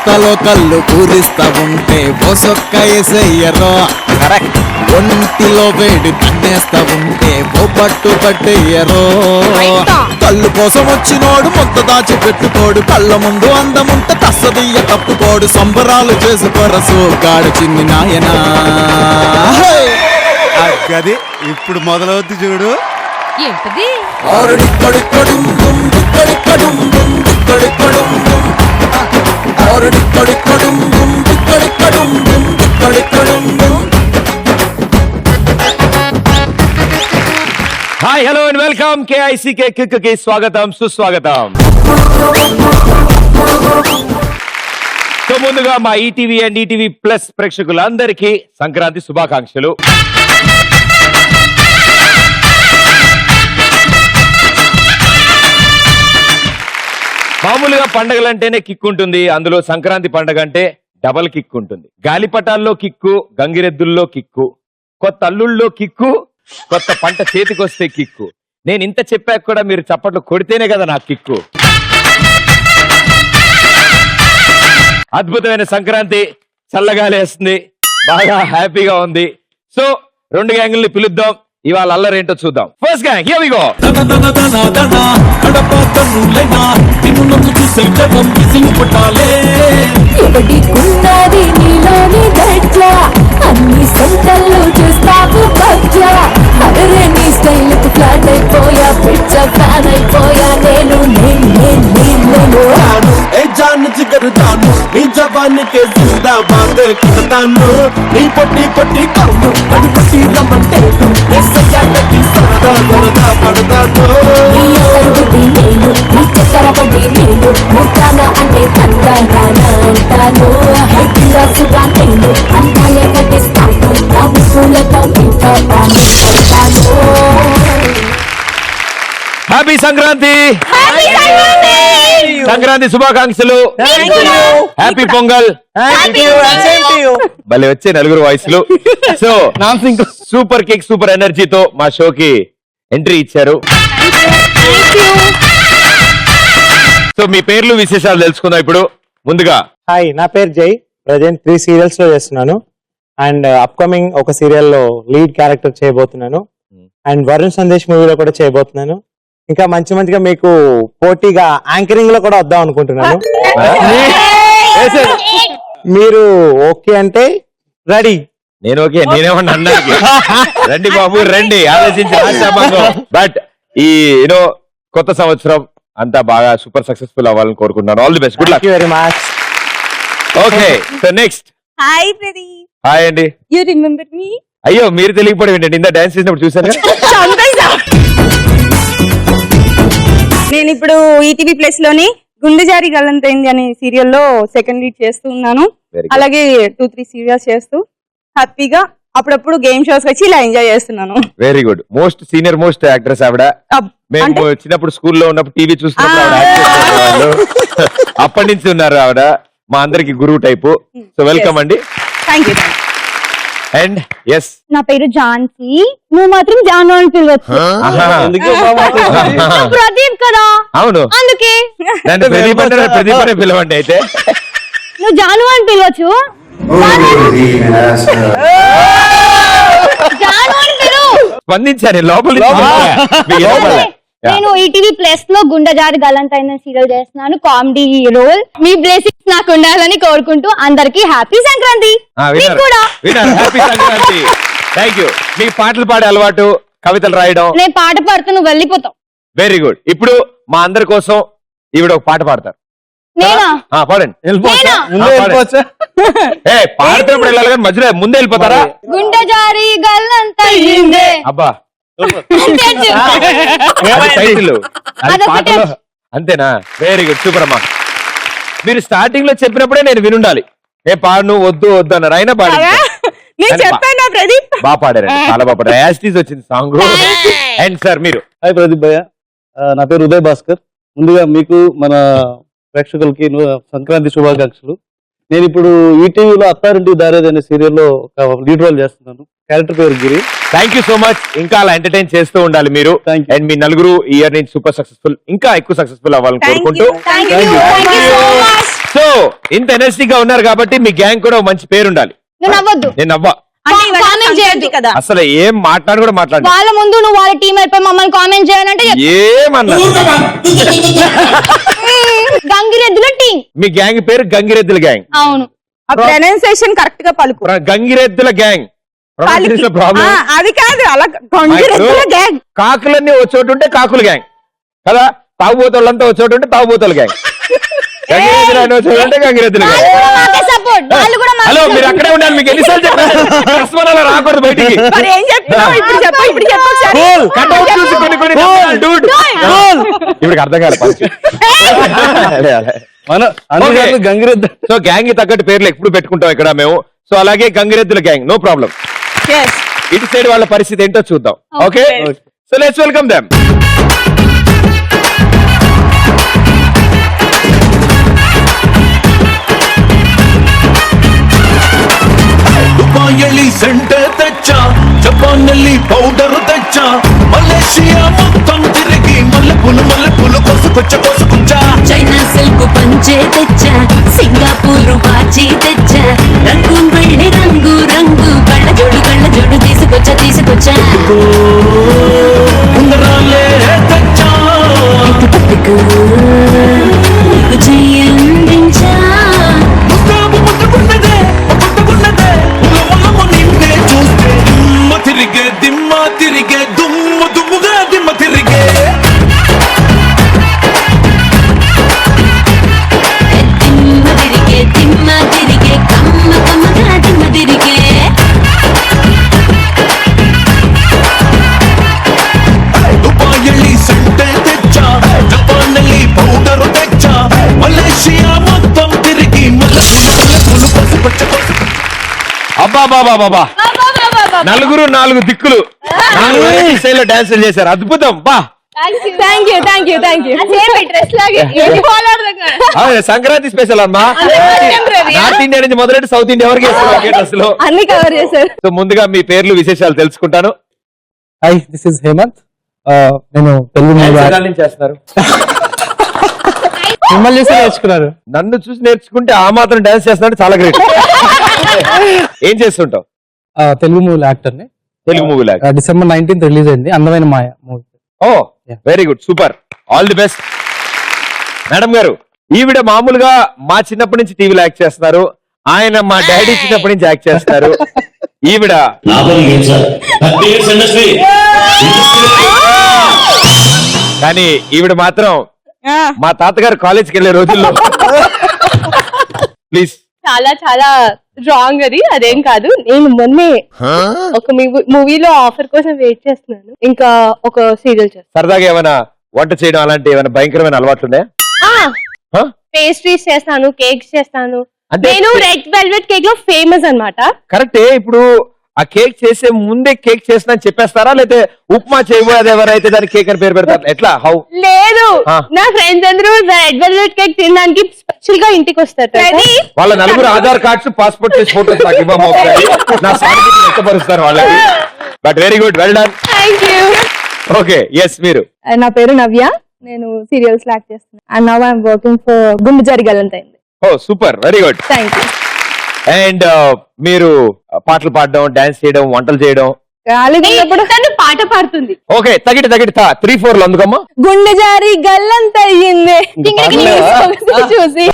ఇంతలో కళ్ళు పూరిస్తా ఉంటే బొసొక్క ఎసయ్యరో ఒంటిలో వేడి తన్నేస్తా ఉంటే ఓ పట్టు పట్టేయరో కళ్ళు కోసం వచ్చినోడు మొత్త దాచి పెట్టుకోడు కళ్ళ ముందు అందముంట తస్సదియ్య తప్పుకోడు సంబరాలు చేసుకోరసు గాడు చిన్ని నాయనా గది ఇప్పుడు మొదలవుద్ది చూడు. ఏంటది? Hi hello and welcome K I C K kick కి స్వాగతం సుస్వాగతం. సో ముందుగా మా ఈటీవీ అండ్ ఈటీవీ ప్లస్ ప్రేక్షకులందరికీ సంక్రాంతి శుభాకాంక్షలు. మామూలుగా పండగలంటేనే కిక్ ఉంటుంది, అందులో సంక్రాంతి పండగ అంటే డబల్ కిక్ ఉంటుంది. గాలిపటాల్లో కిక్కు, గంగిరెద్దుల్లో కిక్కు, కొత్త అల్లుళ్ళలో కిక్కు, కొత్త పంట చేతికొస్తే కిక్కు. నేను ఇంత చెప్పాక కూడా మీరు చప్పట్లు కొడితేనే కదా నాకు కిక్కు. అద్భుతమైన సంక్రాంతి, చల్లగాలి వేస్తుంది, బాగా హ్యాపీగా ఉంది. సో 2 గ్యాంగుల్ని పిలుద్దాం, ఇవాళ అల్లరేంటో చూద్దాం. First gang here we go. ఎవడికున్నది నీలోని గట్ల అన్ని సెంటర్లు చూస్తావు బట్ల అరే నీ స్టైల్ కు ఫ్లాట్ అయిపోయా పిచ్చ ఫ్యాన్ అయిపోయా నేను जान जिगर जानू नी जवानी के जिंदाबाद करतानू नी पट्टी पट्टी करूं अड़ी पट्टी रमंटे ये सजाने की सरदा दरदा पड़दानू నీ అరుగు నేను నీ చక్కర పడి నేను ముట్టాన అంటే తందానా అంటాను హెడ్డిగా సుగా నేను అంతాలే కట్టిస్తాను నా పూలతో ఇంత బాగా అంటాను. హ్యాపీ సంక్రాంతి, సంక్రాంతి శుభాకాంక్షలు, హ్యాపీ పొంగల్. భలే వచ్చే నలుగురు వాయిస్లు. సో సూపర్ కిక్ సూపర్ ఎనర్జీతో మా షోకి ఎంట్రీ ఇచ్చారు. సో మీ పేర్లు విశేషాలు తెలుసుకుందాం ఇప్పుడు. ముందుగా హాయ్, నా పేరు జై. ప్రజెంట్ 3 సీరియల్స్ లో చేస్తున్నాను అండ్ అప్కమింగ్ ఒక సీరియల్ లో లీడ్ క్యారెక్టర్ చేయబోతున్నాను అండ్ వరుణ్ సందేశ్ మూవీలో కూడా చేయబోతున్నాను. ఇంకా మంచిగా మీకు పోటీగా యాంకరింగ్ లో కూడా వద్దాం అనుకుంటున్నాను. మీరు ఓకే అంటే రెడీ. నేను ఓకే, నేనేమన్నా అన్నానికి రండి బాబు రండి, ఆలోచించి బట్ ఈ యూనో కొత్త సంవత్సరం అంతా బాగా సూపర్ సక్సెస్ఫుల్ అవ్వాలని కోరుకుంటున్నాను. All the best, good luck. Very much. Okay, so next. Hi Pradeep. Hi అండి. You remember me? అయ్యో మీరు తెలియకపోవడం ఏంటండి, ఇంత డాన్స్ చేసినప్పుడు చూసాను. నేను ఇప్పుడు ఈటీవీ ప్లస్ లోని గుండె జారి గల్లంతైంది అనే సీరియల్లో సెకండ్ లీడ్ చేస్తూ ఉన్నాను. అలాగే 2-3 సీరియల్స్ చేస్తూ హ్యాపీగా అప్పుడప్పుడు గేమ్ షోస్ వచ్చి ఇలా ఎంజాయ్ చేస్తున్నాను. Very good. Most senior most actress ఆవిడ. మేము చిన్నప్పుడు స్కూల్లో ఉన్నప్పుడు టీవీ చూస్తున్నప్పుడు అప్పటి నుంచి ఉన్నారు ఆవిడ, మా అందరికి గురువు టైపు. సో వెల్కమ్ అండి. Thank you. అండ్ ఎస్, నా పేరు ఝాన్సీ, నువ్వు మాత్రం జాను అని పిలవచ్చు. ప్రదీప్ కదా, అవును అందుకే నన్ను ప్రదీప్ అనే పిలవండి. అయితే నువ్వు జాను అని పిలవచ్చు. జాను అని పిలువు. స్పందించాను లోపల. నేను ఈటీవీ ప్లస్ లో గుండె జారి గల్లంతైందని సీరియల్ చేస్తున్నాను, కామెడీ రోల్. మీ బ్లెస్సింగ్స్ నాకు ఉండాలని కోరుకుంటూ అందరికి happy Sankranti. Happy Sankranti. Thank you. మీకు పాటలు పాడే అలవాటు, కవితలు రాయడం? నేను పాట పాడుతూ నువ్వు వెళ్ళిపోతావు. Very good. ఇప్పుడు మా అందరి కోసం ఈవిడ ఒక పాట పాడతారు. నేనా? పాడండి. పాడుతున్నప్పుడు వెళ్ళాలి కానీ మధ్యలో ముందే వెళ్ళిపోతారా? గుండె జారి గల్లంతైందే. అబ్బా టైటిల్ పాటలో అంతేనా? వెరీ గుడ్, సూపర్ అమ్మా. మీరు స్టార్టింగ్ లో చెప్పినప్పుడే నేను వినుండాలి. ఏ పాడు వద్దు వద్దు అన్నారు, అయినా పాడి బాగా పాడారు, చాలా బాగా పాడారు. యాస్టీస్ వచ్చింది సాంగ్. అండ్ సార్ మీరు? హాయ్ ప్రదీప్ భయ్య, నా పేరు ఉదయ్ భాస్కర్. ముందుగా మీకు మన ప్రేక్షకులకి సంక్రాంతి శుభాకాంక్షలు. నేను ఇప్పుడు ఈటీవీలో అత్తారింటి దారేది అనే సీరియల్లో ఒక లీడ్ రోల్ చేస్తున్నాను. క్యారెక్టర్ పేరు Giri. Thank you so much. ఇంకా అలా ఎంటర్టైన్ చేస్తూ ఉండాలి మీరు. అండ్ మీ నలుగురు ఇయర్ నుంచి సూపర్ సక్సెస్ఫుల్, ఇంకా ఎక్కువ సక్సెస్ఫుల్ అవ్వాలని కోరుకుంటూ సో ఇంత ఎనర్జీ గా ఉన్నారు కాబట్టి మీ గ్యాంగ్ కూడా ఒక మంచి పేరు ఉండాలి. నువ్వు నవ్వద్దు. నేను నవ్వా అంటే ఇవాళ కామెంట్ చేయొద్దు కదా. అసలు ఏం మాట్లాడు కూడా మాట్లాడు. వాళ్ళ ముందు నువ్వు వాళ్ళ టీం అయిపోయి మమ్మల్ని కామెంట్ చేయాలంటే ఏమన్నా గంగిరెద్దుల టీం. మీ గ్యాంగ్ పేరు గంగిరెద్దుల గ్యాంగ్. అవును. ఆ ప్రొనౌన్సియేషన్ కరెక్ట్ గా పలుకు. గంగిరెద్దుల గ్యాంగ్. ప్రాబ్లం అది కాదు, అలా గంగిరెద్దుల గ్యాంగ్. కాకులన్నీ ఓ చోటు ఉంటే కాకుల గ్యాంగ్ కదా, తాగుబోతోళ్ళంతా ఓ చోటు ఉంటే తాగుబోతోళ్ళ గ్యాంగ్. గంగిరెద్దులు అని ఓ చోటు ఉంటే గంగిరెద్దుల గ్యాంగ్. సపోర్ట్ వాళ్ళు కూడా హలో మీరు అక్కడే ఉండాలి. మీకు ఎన్నిసార్లు చెప్పారు అలా రాకూడదు బయటికి. మరి ఏం చెప్తున్నావు ఇప్పుడు? ఇప్పుడు చెప్పు ఒకసారి. కట్అవుట్ చూసి కొన్ని dude. ఇప్పుడు అర్థం కాదు మన అందుకని గంగిరెద్దు. సో గ్యాంగ్ తగ్గట్టు పేర్లు ఎప్పుడు పెట్టుకుంటాం ఇక్కడ మేము. సో అలాగే గంగిరెద్దుల గ్యాంగ్, నో ప్రాబ్లం. Yes. ఇటు సైడ్ వాళ్ళ పరిస్థితి ఏంటో చూద్దాం. Okay, so let's welcome them. ದುಬಾಯಲ್ಲಿ ಸೆಂಟರ್ ತೆಚ್ಚ, ಜಪಾನ್ನಲ್ಲಿ ಪೌಡರ್ ತೆಚ್ಚ, ಮಲೇಷಿಯಾ మొత్తం తిరిగి మల్లెపూలు కొసుకొచ్చ. చైనా సిల్క్ పంచే తెచ్చా, సింగపూర్ వాచి తెచ్చా, రంగు వెళ్ళి రంగు రంగు కళ్ళ జోడు తీసుకొచ్చా ఉంగరాలే తెచ్చ, పట్టుకు నీకు చెయ్యందించా. ముట్టుకున్నదే ఉలవలము నిన్నే చూస్తే దిమ్మ తిరిగే దుమ్ముగా దిమ్మ తిరిగే. దిమ్మ తిరిగే కమ్మగా దిమ్మ తిరిగే. దుబాయ్ సంటే తెచ్చ, జపాన్ನಲ್ಲಿ పౌడర్ తెచ్చ, మలేషియా మొత్తం తిరిగి మల్లెపూలు కొసుకొచ్చ. అబ్బా బాబా నలుగురు 4 దిక్కులు 4 స్టైల్లో డాన్స్ చేశారు. అద్భుతం. బా థ్యాంక్ యూ డ్రెస్ లాగే ఏంటి అవును, సంక్రాంతి స్పెషల్ అమ్మా. నార్త్ ఇండియా నుంచి మొదలెట్టి సౌత్ ఇండియా వరకు డ్రెస్ లో అన్ని కవర్ చేశారు. సో ముందుగా మీ పేర్లు విశేషాలు తెలుసుకుంటాను. Hi, this is Hemanth. నేను తెలుగు ఎన్నాళ్ళ నుంచి చేస్తున్నారు? మిమ్మల్ని చూసి నేర్చుకున్నారు. నన్ను చూసి నేర్చుకుంటే ఆ మాత్రం డాన్స్ చేస్తున్నాడు, చాలా గ్రేట్. ఏం చేస్తుంటావు? తెలుగు మూవీ యాక్టర్ ని. తెలుగు మూవీ లాగా డిసెంబర్ 19th రిలీజ్ అయింది అందమైన మాయ movie. Oh very good, super, all the best. Madam గారు, ఈవిడ మామూలుగా మా చిన్నప్పటి నుంచి టీవీలో యాక్ట్ చేస్తున్నారు, ఆయన మా డాడీ చిన్నప్పటి నుంచి యాక్ట్ చేస్తారు. ఈవిడ కానీ ఈవిడ మాత్రం మా తాతగారు కాలేజ్కి వెళ్ళే రోజుల్లో. ప్లీజ్. చాలా చాలా రాంగ్ అదేం కాదు. నేను మొన్నే ఒక మూవీలో ఆఫర్ కోసం వెయిట్ చేస్తున్నాను, ఇంకా ఒక సీరియల్ చేస్తాను. సరదాగా ఏమైనా వంట చేయడం అలాంటి ఏమైనా భయంకరమైన అలవాట్లు ఉన్నాయా? పేస్ట్రీస్ చేస్తాను, కేక్స్ చేస్తాను. అంటే నేను రెడ్ వెల్వెట్ కేక్ లో ఫేమస్ అన్నమాట. కరెక్టే. ఇప్పుడు ఆ కేక్ చేసే ముందే కేక్ చేసిన చెప్పేస్తారా, లేకపోతే ఉప్మా చేయబోయేది ఎవరైతే దానికి కేక్ అని పేరు పెడతారు, ఎట్లా? హౌ? లేదు, నా ఫ్రెండ్స్ అందరూ రెడ్ వెల్వెట్ కేక్ తినడానికి స్పెషల్ గా ఇంటికి వస్తారు. వాళ్ళ 4 Aadhaar cards, passport size photos నాకు ఇవ్వమో నా సానుభూతిని వ్యక్తపరుస్తారు వాళ్ళకి. But very good, well done. Thank you. Okay, yes మీరు. నా పేరు నవ్య, నేను సీరియల్స్ యాక్ట్ చేస్తున్నాను. And now I'm working for గుండు జరిగలంతైంది. Oh super, very good. Thank you. And మీరు పాటలు పాడడం, డాన్స్ చేయడం, వంటలు చేయడం. తను పాట పాడుతుంది. ఓకే, తగిటి 3-4 అందుకమ్మా. గుండె జారి గల్లంతయ్యింది చూసి.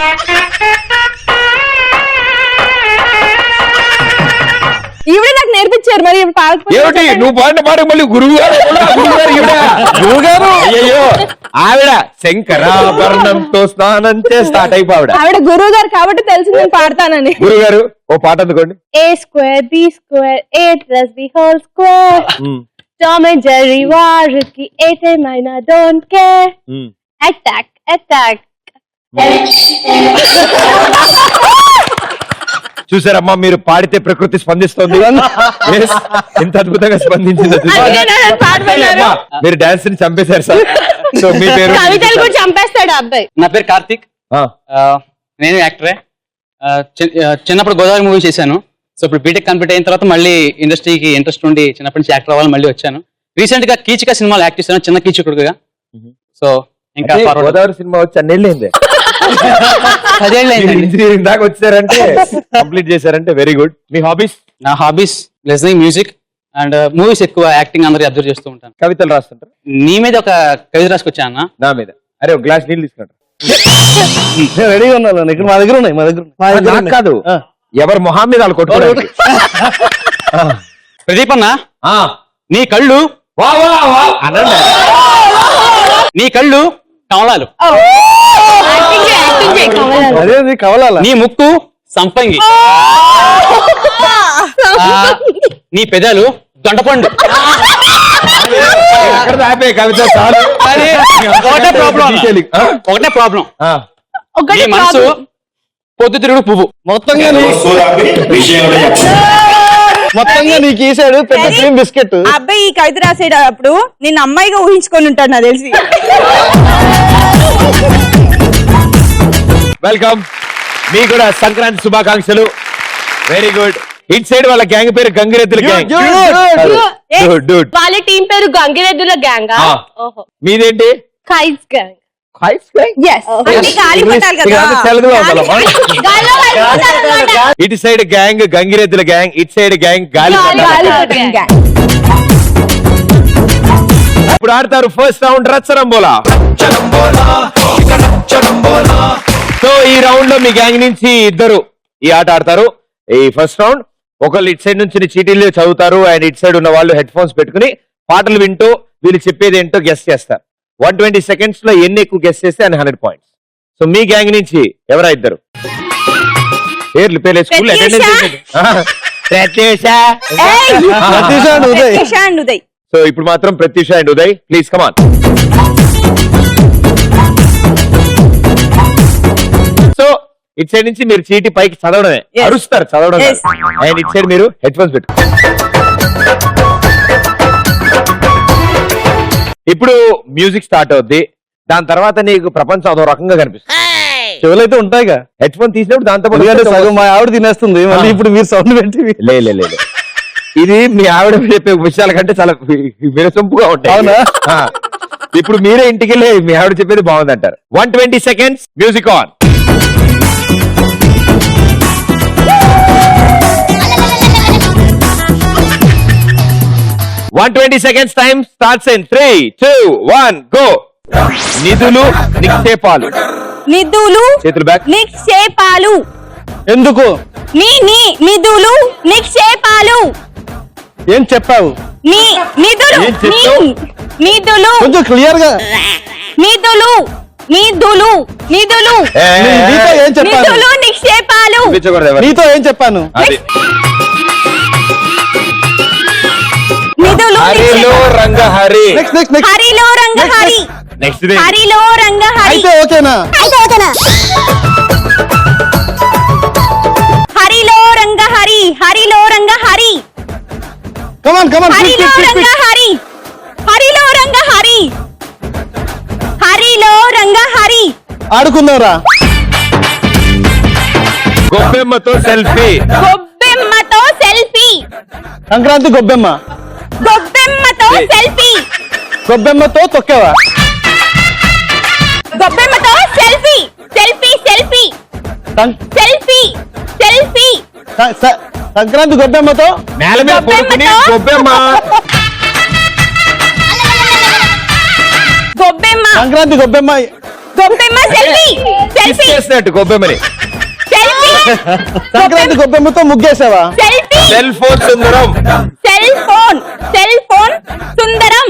ఈవిడ నాకు నేర్పించారు, మరి ఏమిటి నువ్వు పాడిన పాట మళ్ళీ గురువు గారు అయ్యో ఆవిడ శంకరాభరణంతో స్నానం స్టార్ట్ అయిపోయి ఆవిడ గురువు గారు కాబట్టి తెలిసి నేను పాడతానని. గురువు గారు ఓ పాట అందుకోండి. A² B² A + B whole square. Tom and Jerry వారికి ఏమైనా డోంట్ కేర్. అటాక్. చూసారమ్మా, మీరు పాడితే ప్రకృతి స్పందిస్తుంది. Yes, ఎంత అద్భుతంగా స్పందించిందో చూసారా? మీరు డాన్స్ ని చంపేశారు సార్. సో మీ పేరు? కవితలు కూడా చంపేస్తాడు అబ్బాయి. నా పేరు కార్తిక్, నేను యాక్టరే. చిన్నప్పుడు గోదావరి మూవీ చేశాను. సో ఇప్పుడు బీటెక్ కంప్లీట్ అయిన తర్వాత మళ్ళీ ఇండస్ట్రీకి ఇంట్రెస్ట్ ఉండి చిన్నప్పటి నుంచి యాక్టర్ అవ్వాలని మళ్ళీ వచ్చాను. రీసెంట్ గా కీచక సినిమాలో యాక్ట్ చేశాను, చిన్న కీచకుడుగా. సో ఇంకా గోదావరి సినిమా వచ్చి అన్నేళ్ళైంది. 10 అయిందండి. ఇంజనీరింగ్ దాకా వచ్చారంటే కంప్లీట్ చేశారంటే వెరీ గుడ్. మీ హాబీస్? నా hobbies listening music and movies, ఎక్కువ యాక్టింగ్ అందరి అబ్జర్వ్ చేస్తూ ఉంటాను. కవితలు రాస్తుంటారు? నీ మీద ఒక కవిత రాసుకొచ్చా అన్న. నా మీద? అరే ఒక గ్లాస్ నీళ్ళు తీసుకుంటారు. నేను రెడీగా ఉన్నాను. ఇక్కడ మా దగ్గర ఉన్నాయి, మా దగ్గర నాకు కాదు, ఎవరు మొహం మీద వాళ్ళు కొట్టుకోవడానికి. ప్రదీప్ అన్న, నీ కళ్ళు నీ కళ్ళు కమలాలు, అదే కవలాల. నీ ముక్కు సంపంగి, నీ పెదాలు దొండపండు. కవిత చాలు. ఒకటే ప్రాబ్లం, నీ మనసు పొద్దుతిరుగుడు పువ్వు. మొత్తంగా నీకు ఈసాడు పెద్ద క్రీమ్ బిస్కెట్. అబ్బాయి ఈ కవిత రాసేటప్పుడు నిన్న అమ్మాయిగా ఊహించుకొని ఉంటాడు నాకు తెలిసి. వెల్కమ్, మీకు కూడా సంక్రాంతి శుభాకాంక్షలు. Very good. ఇట్ సైడ్ వాళ్ళ గ్యాంగ్ పేరు గంగిరెద్దుల గ్యాంగ్. వాళ్ళ టీం పేరు గంగిరెద్దుల గ్యాంగ్. మీదేంటి? Kites gang. ఇటు సైడ్ గ్యాంగ్ గంగిరెద్దుల గ్యాంగ్, ఇటు సైడ్ గ్యాంగ్ గాలి. ఇప్పుడు ఆడతారు ఫస్ట్ రౌండ్ రచ్చరంబోలా. సో ఈ రౌండ్ లో మీ గ్యాంగ్ నుంచి ఇద్దరు ఈ ఆట ఆడతారు. ఈ ఫస్ట్ రౌండ్ ఒకళ్ళు ఇటు సైడ్ నుంచి చీటీలు చదువుతారు అండ్ ఇటు సైడ్ ఉన్న వాళ్ళు హెడ్ ఫోన్స్ పెట్టుకుని పాటలు వింటూ వీళ్ళు చెప్పేది ఏంటో గెస్ చేస్తారు. 120 seconds లో ఎన్ని ఎక్కువ గెస్ చేస్తే అని 100 points. సో మీ గ్యాంగ్ నుంచి ఎవరా ఇద్దరు పేర్లు స్కూల్ ఉదయ్. సో ఇప్పుడు మాత్రం Pratyusha and Uday, please come on. So ఇటు సైడ్ నుంచి మీరు చీటి పైకి చదవడమే, అరుస్తారు చదవడం, అండ్ ఇటు సైడ్ మీరు హెడ్ ఫోన్స్ పెట్టు. ఇప్పుడు మ్యూజిక్ స్టార్ట్ అవుద్ది. దాని తర్వాత నీకు ప్రపంచం అదో రకంగా కనిపిస్తుంది. చెవులైతే ఉంటాయిగా, హెడ్ ఫోన్ తీసినప్పుడు దాంతో సగం మా ఆవిడ తినేస్తుంది. మళ్ళీ ఇప్పుడు మీరు సౌండ్ పెట్టి లేదు ఇది మీ ఆవిడ చెప్పే విషయాల కంటే చాలా వినసొంపుగా ఉంటాయి. అవునా? ఇప్పుడు మీరే ఇంటికి వెళ్ళి మీ ఆవిడ చెప్పేది బాగుంది అంటారు. 120 seconds, music on. seconds time starts in 3, 2, 1, go. నిధులు నిక్షేపాలు. నిధులు చేతులు బ్యాక్. నిక్షేపాలు. ఎందుకు? నిధులు నిక్షేపాలు. ఏం చెప్పావు? నిధులు ఏం చెప్పావు? నిధులు కొంచెం క్లియర్ గా. నిధులు నిధులు నిధులు నీతో ఏం చెప్పాను? నిధులు నిక్షేపాలు. నీతో ఏం చెప్పాను? అది నిధులు హరిలో రంగ హరి. హరిలో రంగ హరి. నెక్స్ట్ హరిలో రంగ హరి. అయితే ఓకేనా? హరిలో రంగ హరి. హరిలో రంగ హరి. కమాన్ హరిలో రంగ హరి. హరిలో రంగ హరి. హరిలో రంగ హరి. ఆడుకుందాంరా. గొబ్బెమ్మతో సెల్ఫీ. గొబ్బెమ్మతో సెల్ఫీ. సంక్రాంతి గొబ్బెమ్మ. గొబ్బెమ్మతో సెల్ఫీ. గొబ్బెమ్మతో తొక్కావా? గొబ్బెమ్మతో selfie. Selfie selfie selfie selfie. Sankranti గొబ్బెమ్మతో నేల మీద పడుకుని గొబ్బెమ్మ. గొబ్బెమ్మ. సంక్రాంతి గొబ్బెమ్మ. గొబ్బెమ్మ సెల్ఫీ. సెల్ఫీ చేసినట్టు గొబ్బెమ్మని. సెల్ఫీ. సంక్రాంతి గొబ్బెమ్మతో ముగ్గేసావా? Selfie. Cell phone Sundaram. Cell phone Sundaram.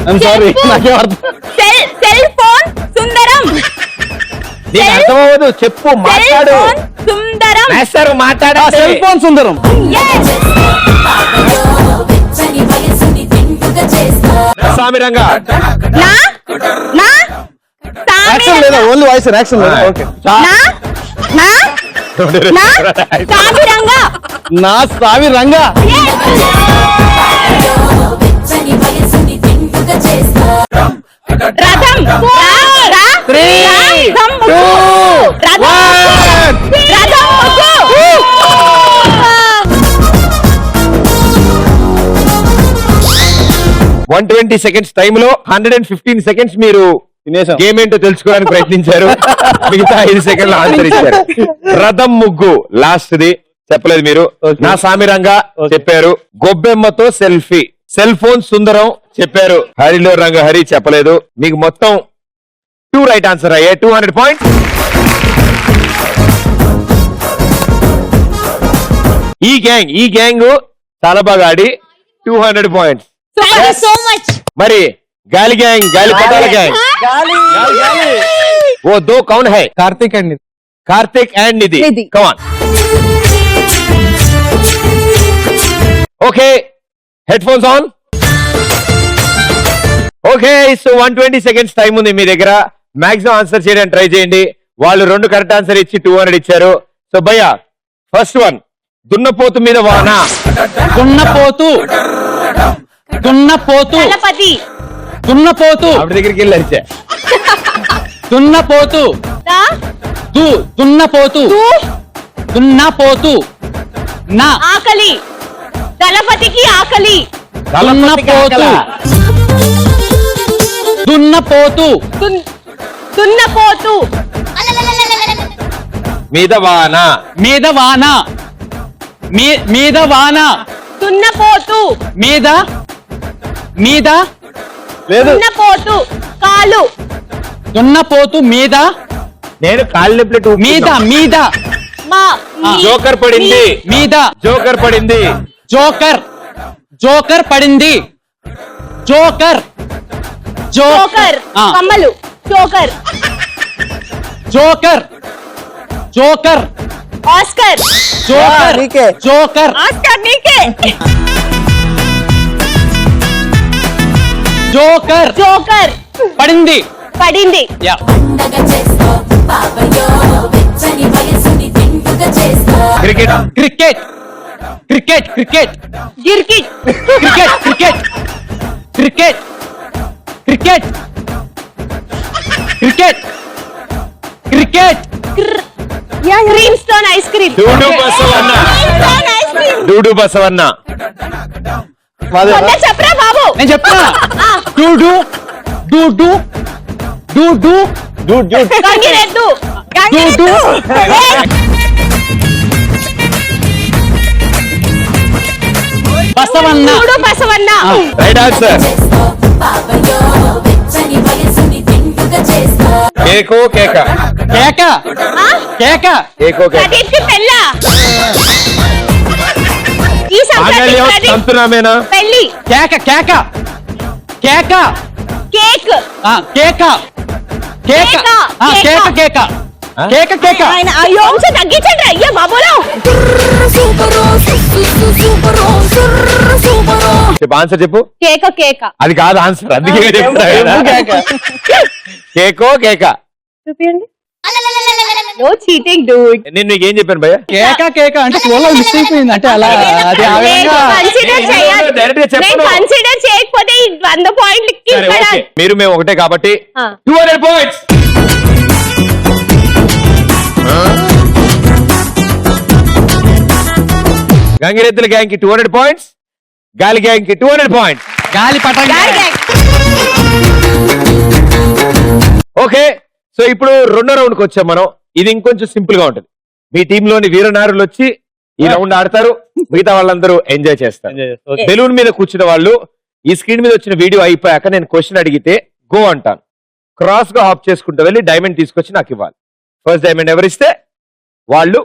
I'm sorry, నాకేం అర్థం. Cell phone Sundaram. నీకు అర్థమవ్వదు, చెప్పు, మాట్లాడు. సుందరం. మాస్టర్ మాట్లాడు. Cell phone Sundaram. Swami Ranga. Action లేదా? ఓన్లీ వాయిస్ యాక్షన్ లేదా? ఓకే. నా స్వామి రంగా. రథం. 3, 2, 120 seconds టైమ్ లో 115 seconds మీరు తినేసాం. గేమ్ ఏంటో తెలుసుకోవడానికి ప్రయత్నించారు, మిగతా 5 సెకండ్లు ఆన్సర్ ఇచ్చారు. రథం ముగ్గు లాస్ట్ ది చెప్పలేదు మీరు. Okay. నా సామిరంగా చెప్పారు. గొబ్బెమ్మతో సెల్ఫీ, సెల్ ఫోన్ సుందరం చెప్పారు. హరిలో రంగ హరి చెప్పలేదు. మీకు మొత్తం 2 రైట్ ఆన్సర్ అయ్యాయి. 200 పాయింట్స్. ఈ గ్యాంగ్ చాలా బాగా ఆడి 200 పాయింట్స్. So much. మరి గాలి గ్యాంగ్, గాలి పటాల గ్యాంగ్, वो 2 कौन है? కార్తిక్ అండి. Kartik and Nidhi. Nidhi. Come on. Okay. Headphones on. Okay. So 120 seconds time ఉంది మీ దగ్గర. మాక్సిమం ఆన్సర్ చేయడానికి ట్రై చేయండి. వాళ్ళు 2 కరెక్ట్ ఆన్సర్ ఇచ్చి 200 ఇచ్చారు. సో భయ్యా ఫస్ట్ వన్, దున్నపోతు మీద వాన. దున్నపోతు దున్నపోతు దళపతి. దున్నపోతు ఆవిడ దగ్గరికి వెళ్ళి అరిచా. దున్నపోతు దున్నపోతు దున్నపోతు నా ఆకలి. దళపతికి ఆకలి. దున్నపోతు దున్నపోతు దున్నపోతు. మీద వాన. మీద వాన మీద వాన దున్నపోతు. మీద మీద లేదు. దున్నపోతు. కాలు. దున్నపోతు మీద నేను కాళ్ళు ప్లేట్ మీద మీద మా జోకర్ పడింది. మీద జోకర్ పడింది. జోకర్ జోకర్ పడింది. Joker joker. ఆ. కమ్మలు. Joker. Joker joker Oscar. Joker joker Oscar నీకే. Joker joker. పడింది. పడింది. యా క్రికెట్. క్రికెట్ క్రికెట్ క్రికెట్ గిర్కిట్. Cricket cricket cricket cricket cricket cricket Cream Stone ice cream. డూడు బసవన్న. Ice cream. డూడు బసవన్న. కొంచెం చెప్పరా బాబు. నేను చెప్తున్నా. డూడు డూడు డూడు గంగిరెద్దు. డూడు బసవన్న. చూడు బసవన్న. Right answer. కేకో కేక. కేక కేక కేకో కేక. ప్రదీప్ కి పెళ్ళ. ఈ ఆగల్యం సంక్రాంతి సంతునామేనా? పెళ్లి. కేక కేక కేక కేక్. కేక కేక కేక కేక కేక కేక ఆయన అయ్యో కొంచెం తగ్గించండి అయ్యో బాబోలో. చెప్పు ఆన్సర్ చెప్పు. కేక కేక. అది కాదు ఆన్సర్, అందుకే చెప్తున్నా కదా. కేకో కేక. చూపియండి. No cheating do it. నేను నీకు ఏం చెప్పాను భయ్య? కేక కేక అంటే స్కూల్లో మిస్ అయిపోయింది అంటే అలా అది ఆ విధంగా కన్సిడర్ చేయాలి. డైరెక్ట్ గా చెప్పను. నేను కన్సిడర్ చేయకపోతే ఈ 100 పాయింట్లకి సరే, ఇక్కడ ఓకే. మీరు మేము ఒకటే కాబట్టి 200 పాయింట్స్. గంగిరెద్దుల గ్యాంగ్ కి 200 పాయింట్స్, గాలి గ్యాంగ్ కి 200 పాయింట్స్. గాలి పటంగా ఓకే, సో ఇప్పుడు రెండో రౌండ్ కి వచ్చాం మనం. ఇది ఇంకొంచెం సింపుల్ గా ఉంటుంది. మీ టీమ్ లోని వీరనారులు వచ్చి ఈ రౌండ్ ఆడతారు, మిగతా వాళ్ళందరూ ఎంజాయ్ చేస్తారు. బెలూన్ మీద కూర్చున్న వాళ్ళు ఈ స్క్రీన్ మీద వచ్చిన వీడియో అయిపోయాక నేను క్వశ్చన్ అడిగితే గో అంటాను. క్రాస్ గా హాప్ చేసుకుంటూ వెళ్ళి డైమండ్ తీసుకొచ్చి నాకు ఇవ్వాలి. ఫస్ట్ డైమండ్ ఎవరిస్తే వాళ్ళు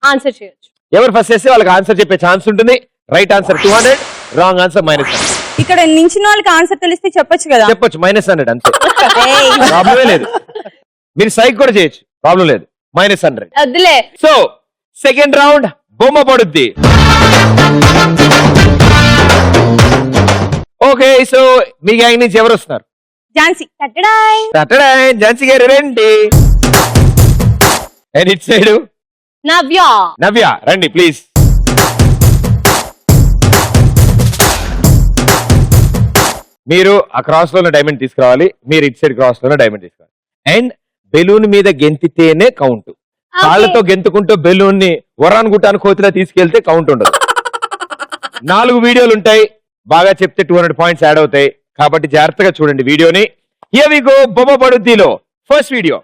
ఆన్సర్ చేయొచ్చు. ఎవరు ఫస్ట్ చేస్తే వాళ్ళకి ఆన్సర్ చెప్పే ఛాన్స్ ఉంటుంది. Right answer 200, wrong answer -100. ఇక్కడ నించిన వాళ్ళకి ఆన్సర్ తెలిస్తే చెప్పొచ్చు కదా. చెప్పొచ్చు -100 అంతే, ప్రాబ్లమే లేదు. మీరు సైక్ కూడా చేయొచ్చు, ప్రాబ్లం లేదు. -100. వద్దులే. సో సెకండ్ రౌండ్ బొమ్మ పడుద్ది. ఓకే, సో మీ గ్యాంగ్ నుంచి ఎవరు వస్తున్నారు? ఝాన్సీ. ఝాన్సీ గారు రండి. అండ్ ఇట్ సైడ్ నవ్య. నవ్య రండి ప్లీజ్. మీరు ఆ క్రాస్ లో డైమండ్ తీసుకురావాలి, మీరు ఇట్ సైడ్ క్రాస్ లో డైమండ్ తీసుకురావాలి. అండ్ బెలూన్ మీద గెంతితేనే కౌంట్. కాళ్ళతో గెంతుకుంటూ బెలూన్ ని వరాన్ గుట్టాను కోతిలా తీసుకెళ్తే కౌంట్ ఉండదు. 4 వీడియోలు ఉంటాయి, బాగా చెప్తే 200 పాయింట్స్ యాడ్ అవుతాయి. కాబట్టి జాగ్రత్తగా చూడండి వీడియోని. హియర్ వి గో బొమ్మ పడుద్దిలో ఫస్ట్ వీడియో.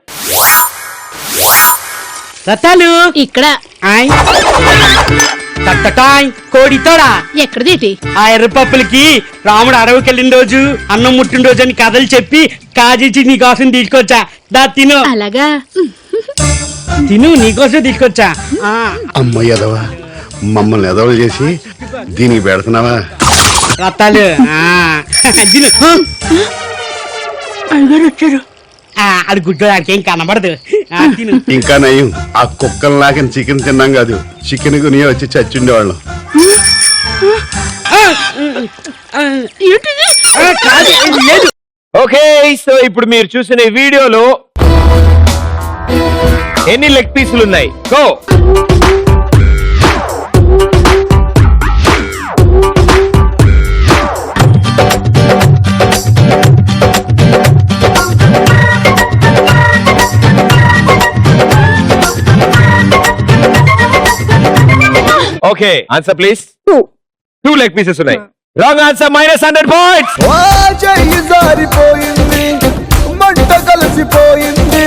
రతాలు ఇక్కడ తట్టటాయ్ కోడితోడా ఎక్కడదేటి ఆ ఎర్రపప్పులకి రాముడు అడవికి వెళ్ళిన రోజు అన్నం ముట్టిన రోజు అని కథలు చెప్పి కాజీచి నీకోసం తీసుకొచ్చా. దా తిను అలాగా తిను నీకోసం తీసుకొచ్చా. అమ్మయ్యదవా మమ్మల్ని ఎదవలు చేసి దీనికి పెడుతున్నావా? రతాలు తిను. అయ్యగారు వచ్చారు. అది గుడ్డు నాకేం కనబడదు. తిను. ఇంకా నయం ఆ కుక్కలు నాకని చికెన్ తిన్నాం కాదు, చికెన్ కొని వచ్చి చచ్చుండేవాళ్ళం. లేదు. ఓకే, సో ఇప్పుడు మీరు చూసిన ఈ వీడియోలో ఎన్ని లెగ్ పీసులు ఉన్నాయి? Go. Okay, answer please. 2 leg pieces ఉన్నాయి. Wrong answer, -100 points. చెయ్యి జారిపోయింది, మంట కలిసిపోయింది,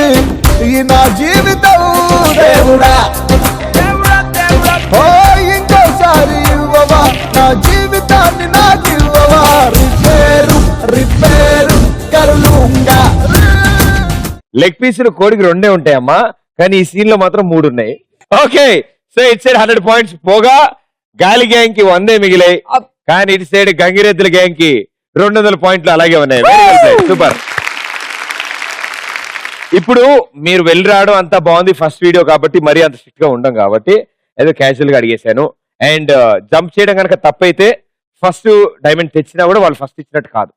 ఈ నా జీవితం దేవుడా. ఓ ఇంకోసారి ఇవ్వవా, నా జీవితాన్ని నాకు ఇవ్వవా. Repair repair కరులుంగా. లెగ్ పీసులు కోడికి 2 ఉంటాయమ్మా, కానీ ఈ సీన్ లో మాత్రం 3 ఉన్నాయి. Okay, so it side 100 points పోగా గాలి గ్యాంగ్ కి 100 మిగిలాయి, కానీ ఇటు సైడ్ గంగిరెద్దుల గ్యాంగ్ కి 200 పాయింట్లు అలాగే ఉన్నాయి. Very well played, super. ఇప్పుడు మీరు వెళ్ళి రావడం అంతా బాగుంది, ఫస్ట్ వీడియో కాబట్టి మరీ అంత స్ట్రిక్ట్ గా ఉండం కాబట్టి ఏదో క్యాజువల్ గా అడిగేశాను. అండ్ జంప్ చేయడం కనుక తప్పైతే ఫస్ట్ డైమండ్ తెచ్చినా కూడా వాళ్ళు ఫస్ట్ ఇచ్చినట్టు కాదు.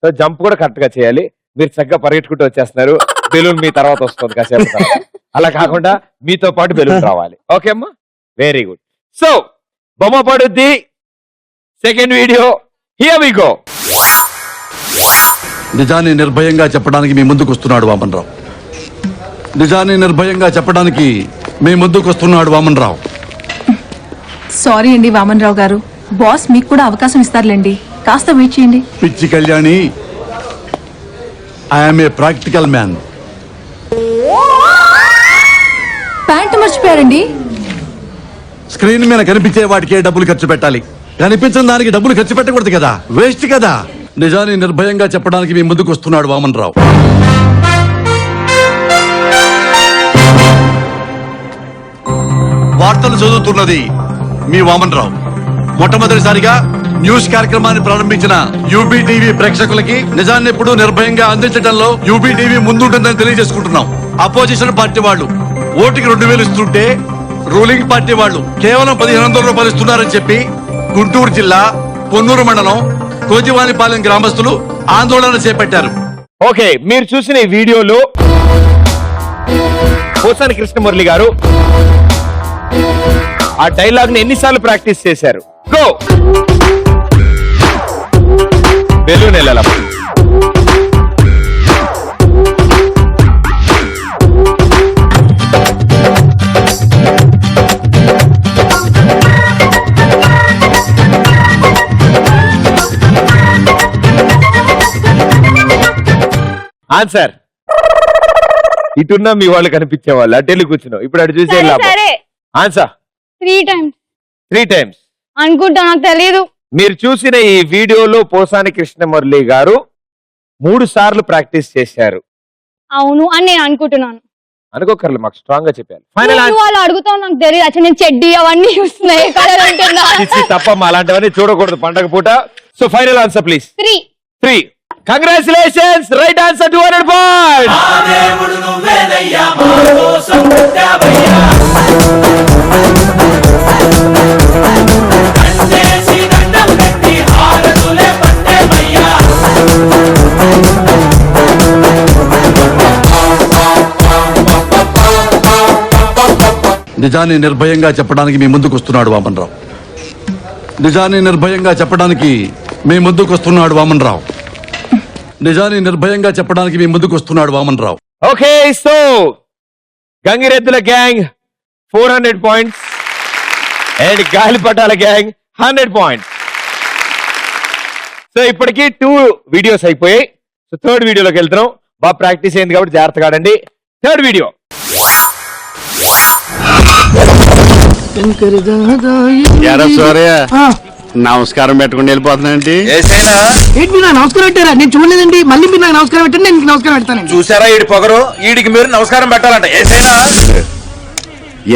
సో జంప్ కూడా కరెక్ట్ గా చేయాలి. మీరు చక్కగా పరిగెట్టుకుంటూ వచ్చేస్తున్నారు, బెలూన్ మీ తర్వాత వస్తుంది కాసేపు తర్వాత. అలా కాకుండా మీతో పాటు బెలూన్ రావాలి. ఓకే అమ్మా, వెరీ గుడ్. సో బొమ్మ పడుద్ది second video, here we go. నిజాన్ని నిర్భయంగా చెప్పడానికి మీ ముందుకు వస్తున్నాడు వామన్ రావు. నిజాన్ని నిర్భయంగా చెప్పడానికి మీ ముందుకు వస్తున్నాడు వామన్ రావు. సారీ అండి వామన్ రావు గారు, బాస్ మీకు కూడా అవకాశం ఇస్తారులేండి, కాస్త వెయిట్ చేయండి. పిచ్చి Kalyani, I'm a practical man. Pant మర్చిపోయారండి. స్క్రీన్ మీద కనిపించే వాటికే డబ్బులు ఖర్చు పెట్టాలి, కనిపించిన దానికి డబ్బులు ఖర్చు పెట్టకూడదు కదా, వేస్ట్ కదా. నిజాన్ని నిర్భయంగా చెప్పడానికి మీ ముందుకు వస్తున్నాడు వామన్ రావు. వార్తలు చదువుతున్నది మీ వామన్ రావు. మొట్టమొదటిసారిగా న్యూస్ కార్యక్రమాన్ని ప్రారంభించిన యూబీటీవీ ప్రేక్షకులకి నిజాన్ని ఎప్పుడు నిర్భయంగా అందించడంలో యూబీటీవీ ముందుంటుందని తెలియజేసుకుంటున్నాం. అపోజిషన్ పార్టీ వాళ్ళు ఓటుకి 2000 ఇస్తుంటే రూలింగ్ పార్టీ వాళ్ళు కేవలం 1500 రూపాయలు ఇస్తున్నారని చెప్పి గుంటూరు జిల్లా పొన్నూరు మండలం కోజివానిపాలెం గ్రామస్తులు ఆందోళన చేపట్టారు. ఓకే, మీరు చూసిన ఈ వీడియోలో పోసాని కృష్ణమురళి గారు ఆ డైలాగ్ ని ఎన్నిసార్లు ప్రాక్టీస్ చేశారు? గో. బెలూన్ వెళ్ళాల. ఆన్సర్. ఇటున్న మీ వాళ్ళు కనిపించే వాళ్ళు అటెళ్ళి కూర్చున్నావు, ఇప్పుడు అటు చూసే ఆన్సర్ 3 times అనుకుంటా, నాకు తెలియదు. మీరు చూసిన ఈ వీడియోలో పోసాని కృష్ణమురళి గారు 3 సార్లు ప్రాక్టీస్ చేశారు. అవును అని నేను అనుకుంటున్నాను. అనుకోకర్లే, మాకు స్ట్రాంగ్ గా చెప్పారు. వాళ్ళు అడుగుతావు నాకు తెలియదు. అచ్చా, నేను చెడ్డి అవన్నీ చూస్తున్నాయి తప్పమ్మా, అలాంటివన్నీ చూడకూడదు పండగ పూట. So final answer please. 3. Congratulations, right answer, 200 points. నిజాన్ని నిర్భయంగా చెప్పడానికి మీ ముందుకు వస్తున్నాడు వామన్ రావు. నిజాన్ని నిర్భయంగా చెప్పడానికి మీ ముందుకు వస్తున్నాడు వామన్ రావు. నిజాన్ని నిర్భయంగా చెప్పడానికి మీ ముందుకు వస్తున్నాడు వామన్ రావు. ఓకే, సో గంగిరెద్దుల గ్యాంగ్ 400 పాయింట్స్ అండ్ గాలిపటాల గ్యాంగ్ 100 పాయింట్స్. సో ఇప్పటికి 2 వీడియోస్ అయిపోయాయి. సో థర్డ్ వీడియోలోకి వెళ్తున్నాం. బాగా ప్రాక్టీస్ అయింది కాబట్టి జాగ్రత్తగా ఆడండి. Third video. నమస్కారం పెట్టుకుని వెళ్ళిపోతున్నాండి. ఏంటి మీరు నాకు నమస్కారం పెట్టారా? నేను చూడలేదండి. మళ్ళీ మీరు నాకు నమస్కారం పెట్టండి, నేను మీకు నమస్కారం పెడతానండి. చూసారా ఈడి పొగరు, ఈడికి మీరు నమస్కారం పెట్టాలంట.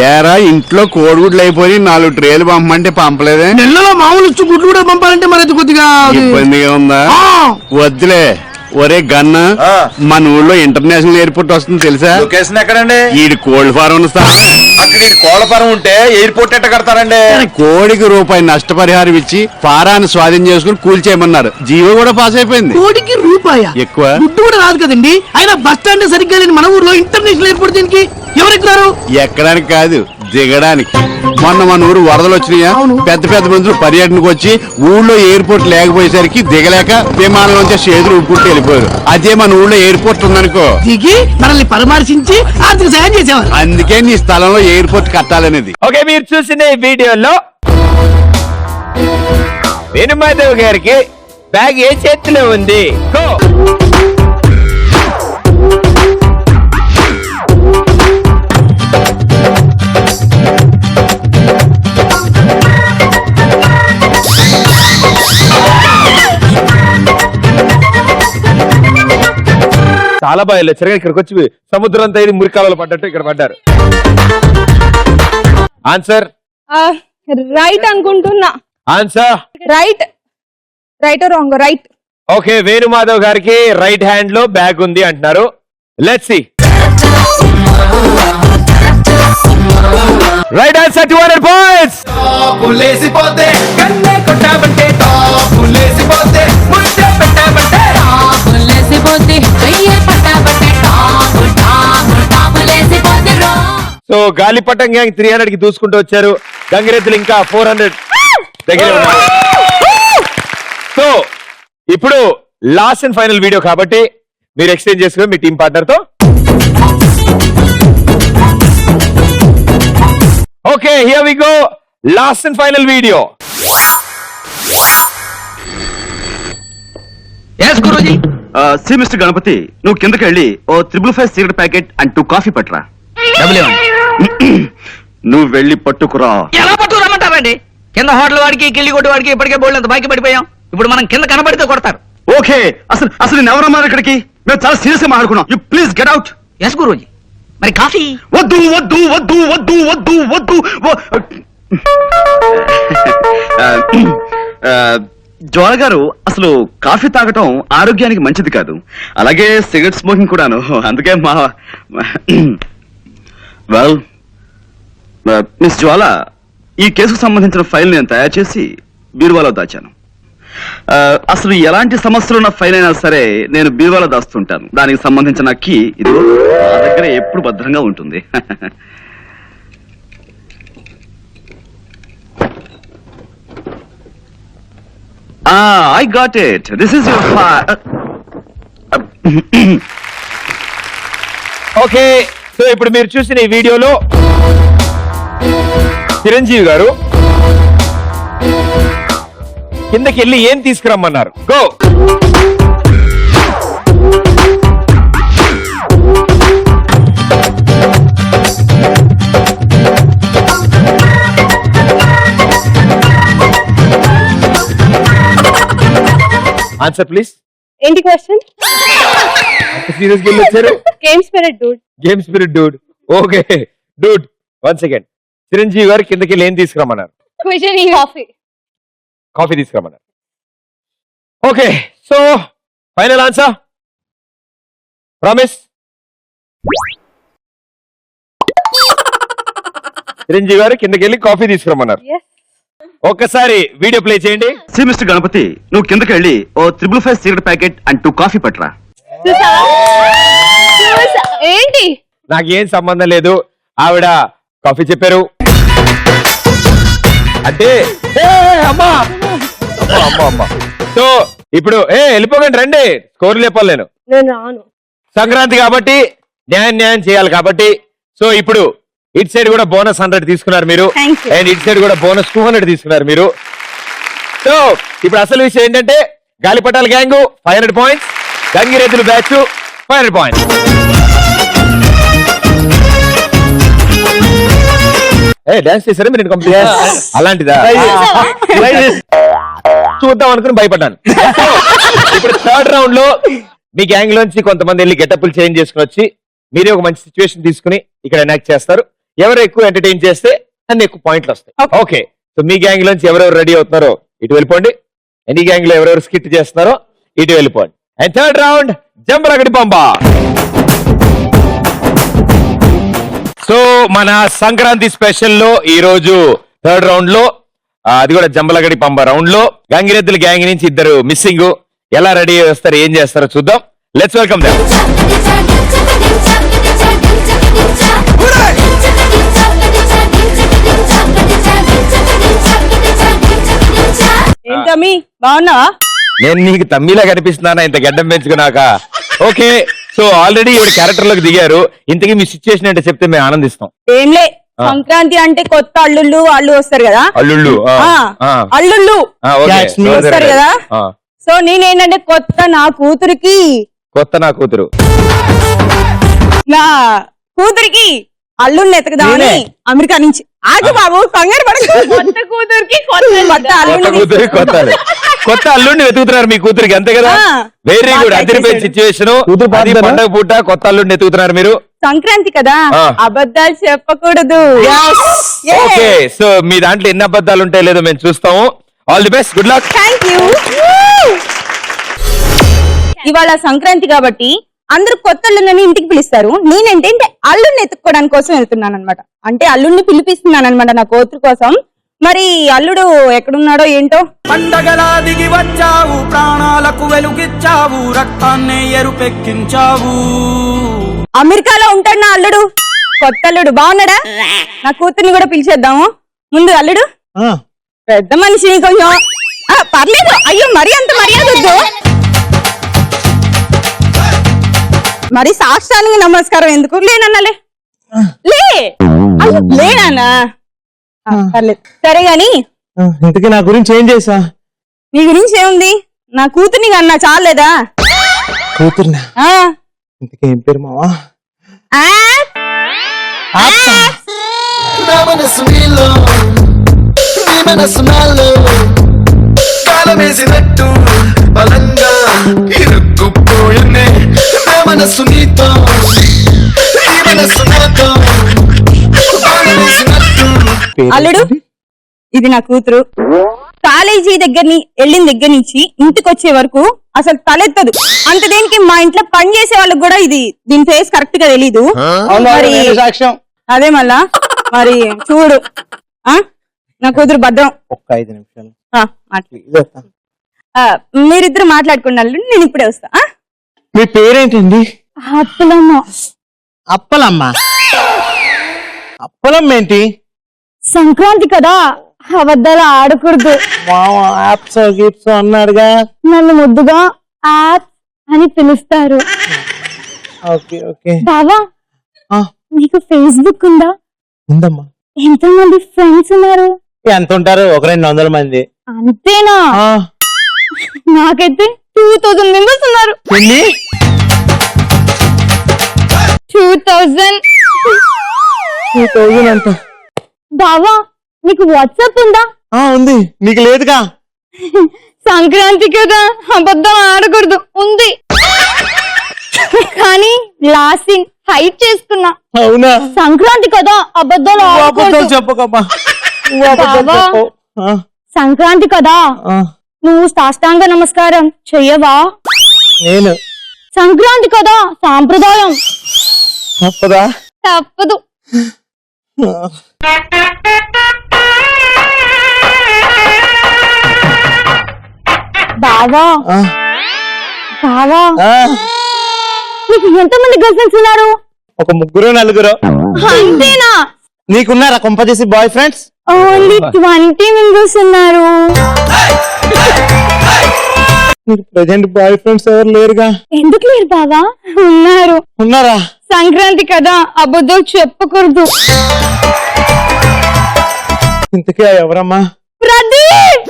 ఏరా ఇంట్లో కోడిగుడ్లు అయిపోయి 4 ట్రేలు పంపమంటే పంపలేదే? నెలలో మామూలు ఇచ్చి గుడ్లు కూడా పంపాలంటే మరి అది కొద్దిగా ఇబ్బందిగా ఉందా? వద్దులే. ఒరే గన్న, మన ఊళ్ళో ఇంటర్నేషనల్ ఎయిర్పోర్ట్ వస్తుంది తెలుసా? లొకేషన్ ఎక్కడండి? ఈడి కోల్డ్ ఫారం అక్కడ కోళ్ల ఫారం ఉంటే ఎయిర్పోర్ట్ ఎట్ట కడతారండి? కోడికి రూపాయి నష్టపరిహారం ఇచ్చి ఫారాన్ని స్వాధీనం చేసుకుని కూల్చేయమన్నారు. జీవో కూడా పాస్ అయిపోయింది. కోడికి రూపాయ ఎక్కువ గుడ్డు కూడా రాదు కదండి. ఆయన బస్ స్టాండ్ సరిగ్గా లేని మన ఊర్లో ఇంటర్నేషనల్ ఎయిర్పోర్ట్ దీనికి ఎవరు ఎక్కుతారు? ఎక్కడానికి కాదు, దిగడానికి. మొన్న మన ఊరు వరదలు వచ్చినాయా? పెద్ద పెద్ద మందులు పర్యటనకు వచ్చి ఊళ్ళో ఎయిర్పోర్ట్ లేకపోయేసరికి దిగలేక విమానంలోంచి చేతులు ఉప్పుట్టు వెళ్ళిపోయారు. అదే మన ఊళ్ళో ఎయిర్పోర్ట్ ఉందనుకో, దిగి మనల్ని పరామర్శించి ఆర్థిక సాయం చేసేవారు. అందుకే నీ స్థలంలో ఎయిర్పోర్ట్ కట్టాలనేది. ఓకే, మీరు చూసిన ఈ వీడియోలో వేణుమాధవ్ గారికి బ్యాగ్ ఏ చేతిలో ఉంది? గో. చాలా బాగా వెళ్ళొచ్చారు. ఇక్కడికి వచ్చి సముద్రంతో ఇది మురికాలలో పడ్డట్టు ఇక్కడ పడ్డారు. ఆన్సర్ రైట్ అనుకుంటున్నా. Answer right. Right wrong? Right. Okay, Venumadhav గారికి రైట్ హ్యాండ్ లో బ్యాగ్ ఉంది అంటున్నారు. Let's see. Right answer, 200 points. పులేసిపోతే కన్నే కొట్టాబంటే పులేసిపోతే ముద్ద పెట్టాబంటే పులేసిపోతే చెయ్యే పట్టాబంటే పులేసిపోతే రో. సో గాలిపటం గ్యాంగ్ 300 కి దూసుకుంటూ వచ్చారు. గంగిరెద్దులు ఇంకా 400 దగ్గర ఉన్నారు. సో ఇప్పుడు లాస్ట్ అండ్ ఫైనల్ వీడియో కాబట్టి మీరు ఎక్స్చేంజ్ చేసుకుని మీ టీం పార్ట్నర్ తో. Okay, here we go. Last and final video. Yes గురూజీ. సి మిస్టర్ గణపతి, నువ్వు కిందకి వెళ్ళి ఓ 555 సిగరెట్ ప్యాకెట్ అండ్ 2 కాఫీ పట్టురా. నువ్వు వెళ్ళి పట్టుకురా. ఎలా పట్టుకురమ్మంటారండి? కింద హోటల్ వాడికి కిల్లి కొట్టు వాడికి ఇప్పటికే బోల్డ్ అంత బాకీ పడిపోయాం. ఇప్పుడు మనం కింద కనబడితే కొడతారు. ఓకే, అసలు నేను ఎవరమ్మా ఇక్కడికి? మేము చాలా సీరియస్ గా మాట్లాడుకున్నాం. You please get out. Yes గురూజీ. మరి కాఫీ? వద్దు వద్దు వద్దు వద్దు వద్దు వద్దు. జ్వాల గారు, అసలు కాఫీ తాగటం ఆరోగ్యానికి మంచిది కాదు. అలాగే సిగరెట్ స్మోకింగ్ కూడాను. అందుకే వెల్ మిస్ జ్వాల, ఈ కేసుకు సంబంధించిన ఫైల్ నేను తయారు చేసి బీరువాలో దాచాను. అసలు ఎలాంటి సమస్యలు ఉన్న ఫైల్ అయినా సరే నేను బీరువాలో దాస్తుంటాను. దానికి సంబంధించిన కీ ఇదిగో నా దగ్గర ఎప్పుడు భద్రంగా ఉంటుంది. I got it. This is your file. Okay, so ఇప్పుడు మీరు చూసిన ఈ వీడియోలో చిరంజీవి గారు కిందకి వెళ్ళి ఏం తీసుకురమ్మన్నారు? గో. Answer please. ఏంటి క్వశ్చన్? సీరియస్ గా వచ్చారు. Game spirit dude. Game spirit dude. Okay dude, 1 second. Chiranjeevi గారు కిందకి వెళ్ళి ఏం తీసుకురమ్మన్నారు? క్వశ్చన్ ఈ కాఫీ. కాఫీ తీసుకురమ్మన్నారు. Okay, so final answer promise. Chiranjeevi గారు కిందకి వెళ్ళి కాఫీ తీసుకురమ్మన్నారు. ఒక్కసారి వీడియో ప్లే చేయండి. సి మిస్టర్ గణపతి, నువ్వు కిందకి వెళ్ళి ఓ 555 సిగరెట్ ప్యాకెట్ అండ్ 2 కాఫీ పట్టురా. ఏంటి? నాకేం సంబంధం లేదు. ఆవిడ కాఫీ చెప్పారు అంటే అమ్మా అమ్మా అమ్మా అమ్మా. సో ఇప్పుడు వెళ్ళిపోకండి, రండి. స్కోర్ లేపాలి నేను. నేను రాను. సంక్రాంతి కాబట్టి న్యాయం చేయాలి కాబట్టి. సో ఇప్పుడు ఇటు సైడ్ కూడా బోనస్ 100 తీసుకున్నారు మీరు, అండ్ ఇటు సైడ్ కూడా బోనస్ 200 తీసుకున్నారు మీరు. సో ఇప్పుడు అసలు విషయం ఏంటంటే గాలిపటాల గ్యాంగ్ 500 పాయింట్స్, గంగిరెద్దుల బ్యాచ్ ఫైనల్ పాయింట్. డాన్స్ చేశారా మీరు కంప్లీట్? అలాంటిదా చూద్దాం అనుకుని భయపడ్డాను. ఇప్పుడు థర్డ్ రౌండ్ లో మీ గ్యాంగ్ లోంచి కొంతమంది వెళ్ళి గెటప్లు చేంజ్ చేసుకుని వచ్చి మీరే ఒక మంచి సిచ్యువేషన్ తీసుకుని ఇక్కడ ఎనాక్ట్ చేస్తారు. ఎవరు ఎక్కువ ఎంటర్టైన్ చేస్తే అన్ని ఎక్కువ పాయింట్లు వస్తాయి. ఓకే, సో మీ గ్యాంగ్ లోంచి ఎవరెవరు రెడీ అవుతున్నారో ఇటు వెళ్ళిపోండి. ఎనీ గ్యాంగ్ లో ఎవరెవరు స్కిట్ చేస్తున్నారో ఇటు వెళ్ళిపోండి. And third round జంబలగడి Pamba. So మన సంక్రాంతి స్పెషల్ లో ఈ రోజు థర్డ్ రౌండ్ లో అది కూడా జంబలగడి పంబ రౌండ్ లో గంగిరెద్దుల గ్యాంగ్ నుంచి ఇద్దరు మిస్సింగ్. ఎలా రెడీ చేస్తారు, ఏం చేస్తారో చూద్దాం. Let's welcome them. ఏంటమ్మి బాగున్నావా? నేను నీకు తమ్మిలా కనిపిస్తున్నానా ఇంత గడ్డం పెంచుకున్నాక? ఓకే, సో ఆల్రెడీ ఇవి క్యారెక్టర్ లోకి దిగారు. ఇంతకీ మీ సిచ్యువేషన్ అంటే చెప్తే మేము ఆనందిస్తాం. ఏంలే, సంక్రాంతి అంటే కొత్త అల్లుళ్ళు వాళ్ళు వస్తారు కదా. అల్లుళ్ళు అల్లుళ్ళు వస్తారు కదా. సో నేనేంటంటే నా కూతురికి నా కూతురికి అల్లుడిని ఎతకదామని అమెరికా నుంచి. ఆగు బాబు, కంగారు పడకు. కొత్త కూతురికి కొత్త అల్లుడిని వెతుకుతున్నారు మీ కూతురికి, అంతే కదా? వెరీ గుడ్, అదిరిపోయిన సిచ్యువేషన్. పండగ పూట కొత్త అల్లుడిని వెతుకుతున్నారు మీరు. సంక్రాంతి కదా, అబద్ధాలు చెప్పకూడదు. ఓకే, సో మీ దాంట్లో ఎన్ని అబద్ధాలు ఉంటాయి లేదో మేము చూస్తాము. All the best, good luck. Thank you. ఇవాళ సంక్రాంతి కాబట్టి అందరూ కొత్త అల్లుళ్ళని ఇంటికి పిలుస్తారు. నేనేంటంటే అల్లుడిని ఎత్తుక్కోవడానికి కోసం వెళ్తున్నాను అనమాట. అంటే అల్లుడిని పిలిపిస్తున్నాను అనమాట నా కూతురు కోసం. మరి అల్లుడు ఎక్కడున్నాడో ఏంటో. పండగలా దిగి వచ్చావు, ప్రాణాలకు వెలుగిచ్చావు, రక్తాన్ని ఎరుపెక్కించావు. అమెరికాలో ఉంటాడు నా అల్లుడు. కొత్త అల్లుడు బాగున్నాడా? నా కూతుర్ని కూడా పిలిచేద్దాము. ముందు అల్లుడు పెద్ద మనిషిని కొంచెం పర్లేదు. అయ్యో మరి అంత మర్యాద వద్దు. మరి సాష్టానికి నమస్కారం ఎందుకు? లేనన్నాలే లేనా పర్లేదు. సరే గాని ఇంతకీ నా గురించి ఏం చేసా? నీ గురించి ఏముంది? నా కూతుర్ని కన్నా చాలేదా? కూతుర్నా? ఇంతకీ ఏం పేరు మావా? కాలమేసినట్టు బలంగా ఇరుక్కుపోయిందే మనసు నీతో, మనసు నాతో. అల్లుడు, ఇది నా కూతురు. కాలేజీ వెళ్ళిన దగ్గర నుంచి ఇంటికి వచ్చే వరకు అసలు తలెత్తదు. అంత దేనికి మా ఇంట్లో పని చేసే వాళ్ళకి కూడా దీని ఫేస్ కరెక్ట్ గా తెలీదు. అదే మళ్ళా మరి చూడు, నా కూతురు భద్రం. ఒక్క 5 నిమిషాలు మీరిద్దరు మాట్లాడుకున్న నేను ఇప్పుడే వస్తా. మీ పేరేంటండి? అప్పలమ్మ. అప్పలమ్మ? అప్పలమ్మ ఏంటి? సంక్రాంతి కదా, అబద్ధాలు ఆడకూడదు. యాప్స్ గిప్స్ అన్నాడుగా. నన్ను ముద్దుగా యాప్ అని పిలుస్తారు. Okay okay. బావా, నీకు ఫేస్బుక్ ఉందా? ఉందమ్మా. ఎంతమంది ఫ్రెండ్స్ ఉన్నారు? ఎంత ఉంటారు? 100-200 మంది. అంతేనా? నాకైతే 2000 మెంబర్స్ ఉన్నారు. 2000 అంట. బావా, నీకు వాట్సాప్ ఉందా? ఉంది. నీకు లేదుగా? సంక్రాంతి కదా, అబద్ధం ఆడకూడదు. ఉంది, కానీ లాస్ట్ సీన్ హైట్ చేసుకున్నా. అవునా? సంక్రాంతి కదా, అబద్ధాలు ఆడకూడదు. చెప్పకమ్మా. సంక్రాంతి కదా, నువ్వు సాష్టాంగ నమస్కారం చెయ్యవా? నేను సంక్రాంతి కదా, సాంప్రదాయం. తప్పదా? తప్పదు. బావా, బావా, నీకు ఎంతమంది గర్ల్ ఫ్రెండ్స్ ఉన్నారు? ఒక 3-4. అంతేనా? నీకున్నారా కొంపదీసి బాయ్ ఫ్రెండ్స్? ఓన్లీ 20 మెంబర్స్ ఉన్నారు. ప్రెజెంట్ బాయ్ ఫ్రెండ్స్ ఎవరు లేరుగా? ఎందుకు లేరు బావా? ఉన్నారు. ఉన్నారా? సంక్రాంతి కదా, అబద్ధం చెప్పకూడదు. ఇంతకీ ఎవరమ్మా? ప్రదీప్.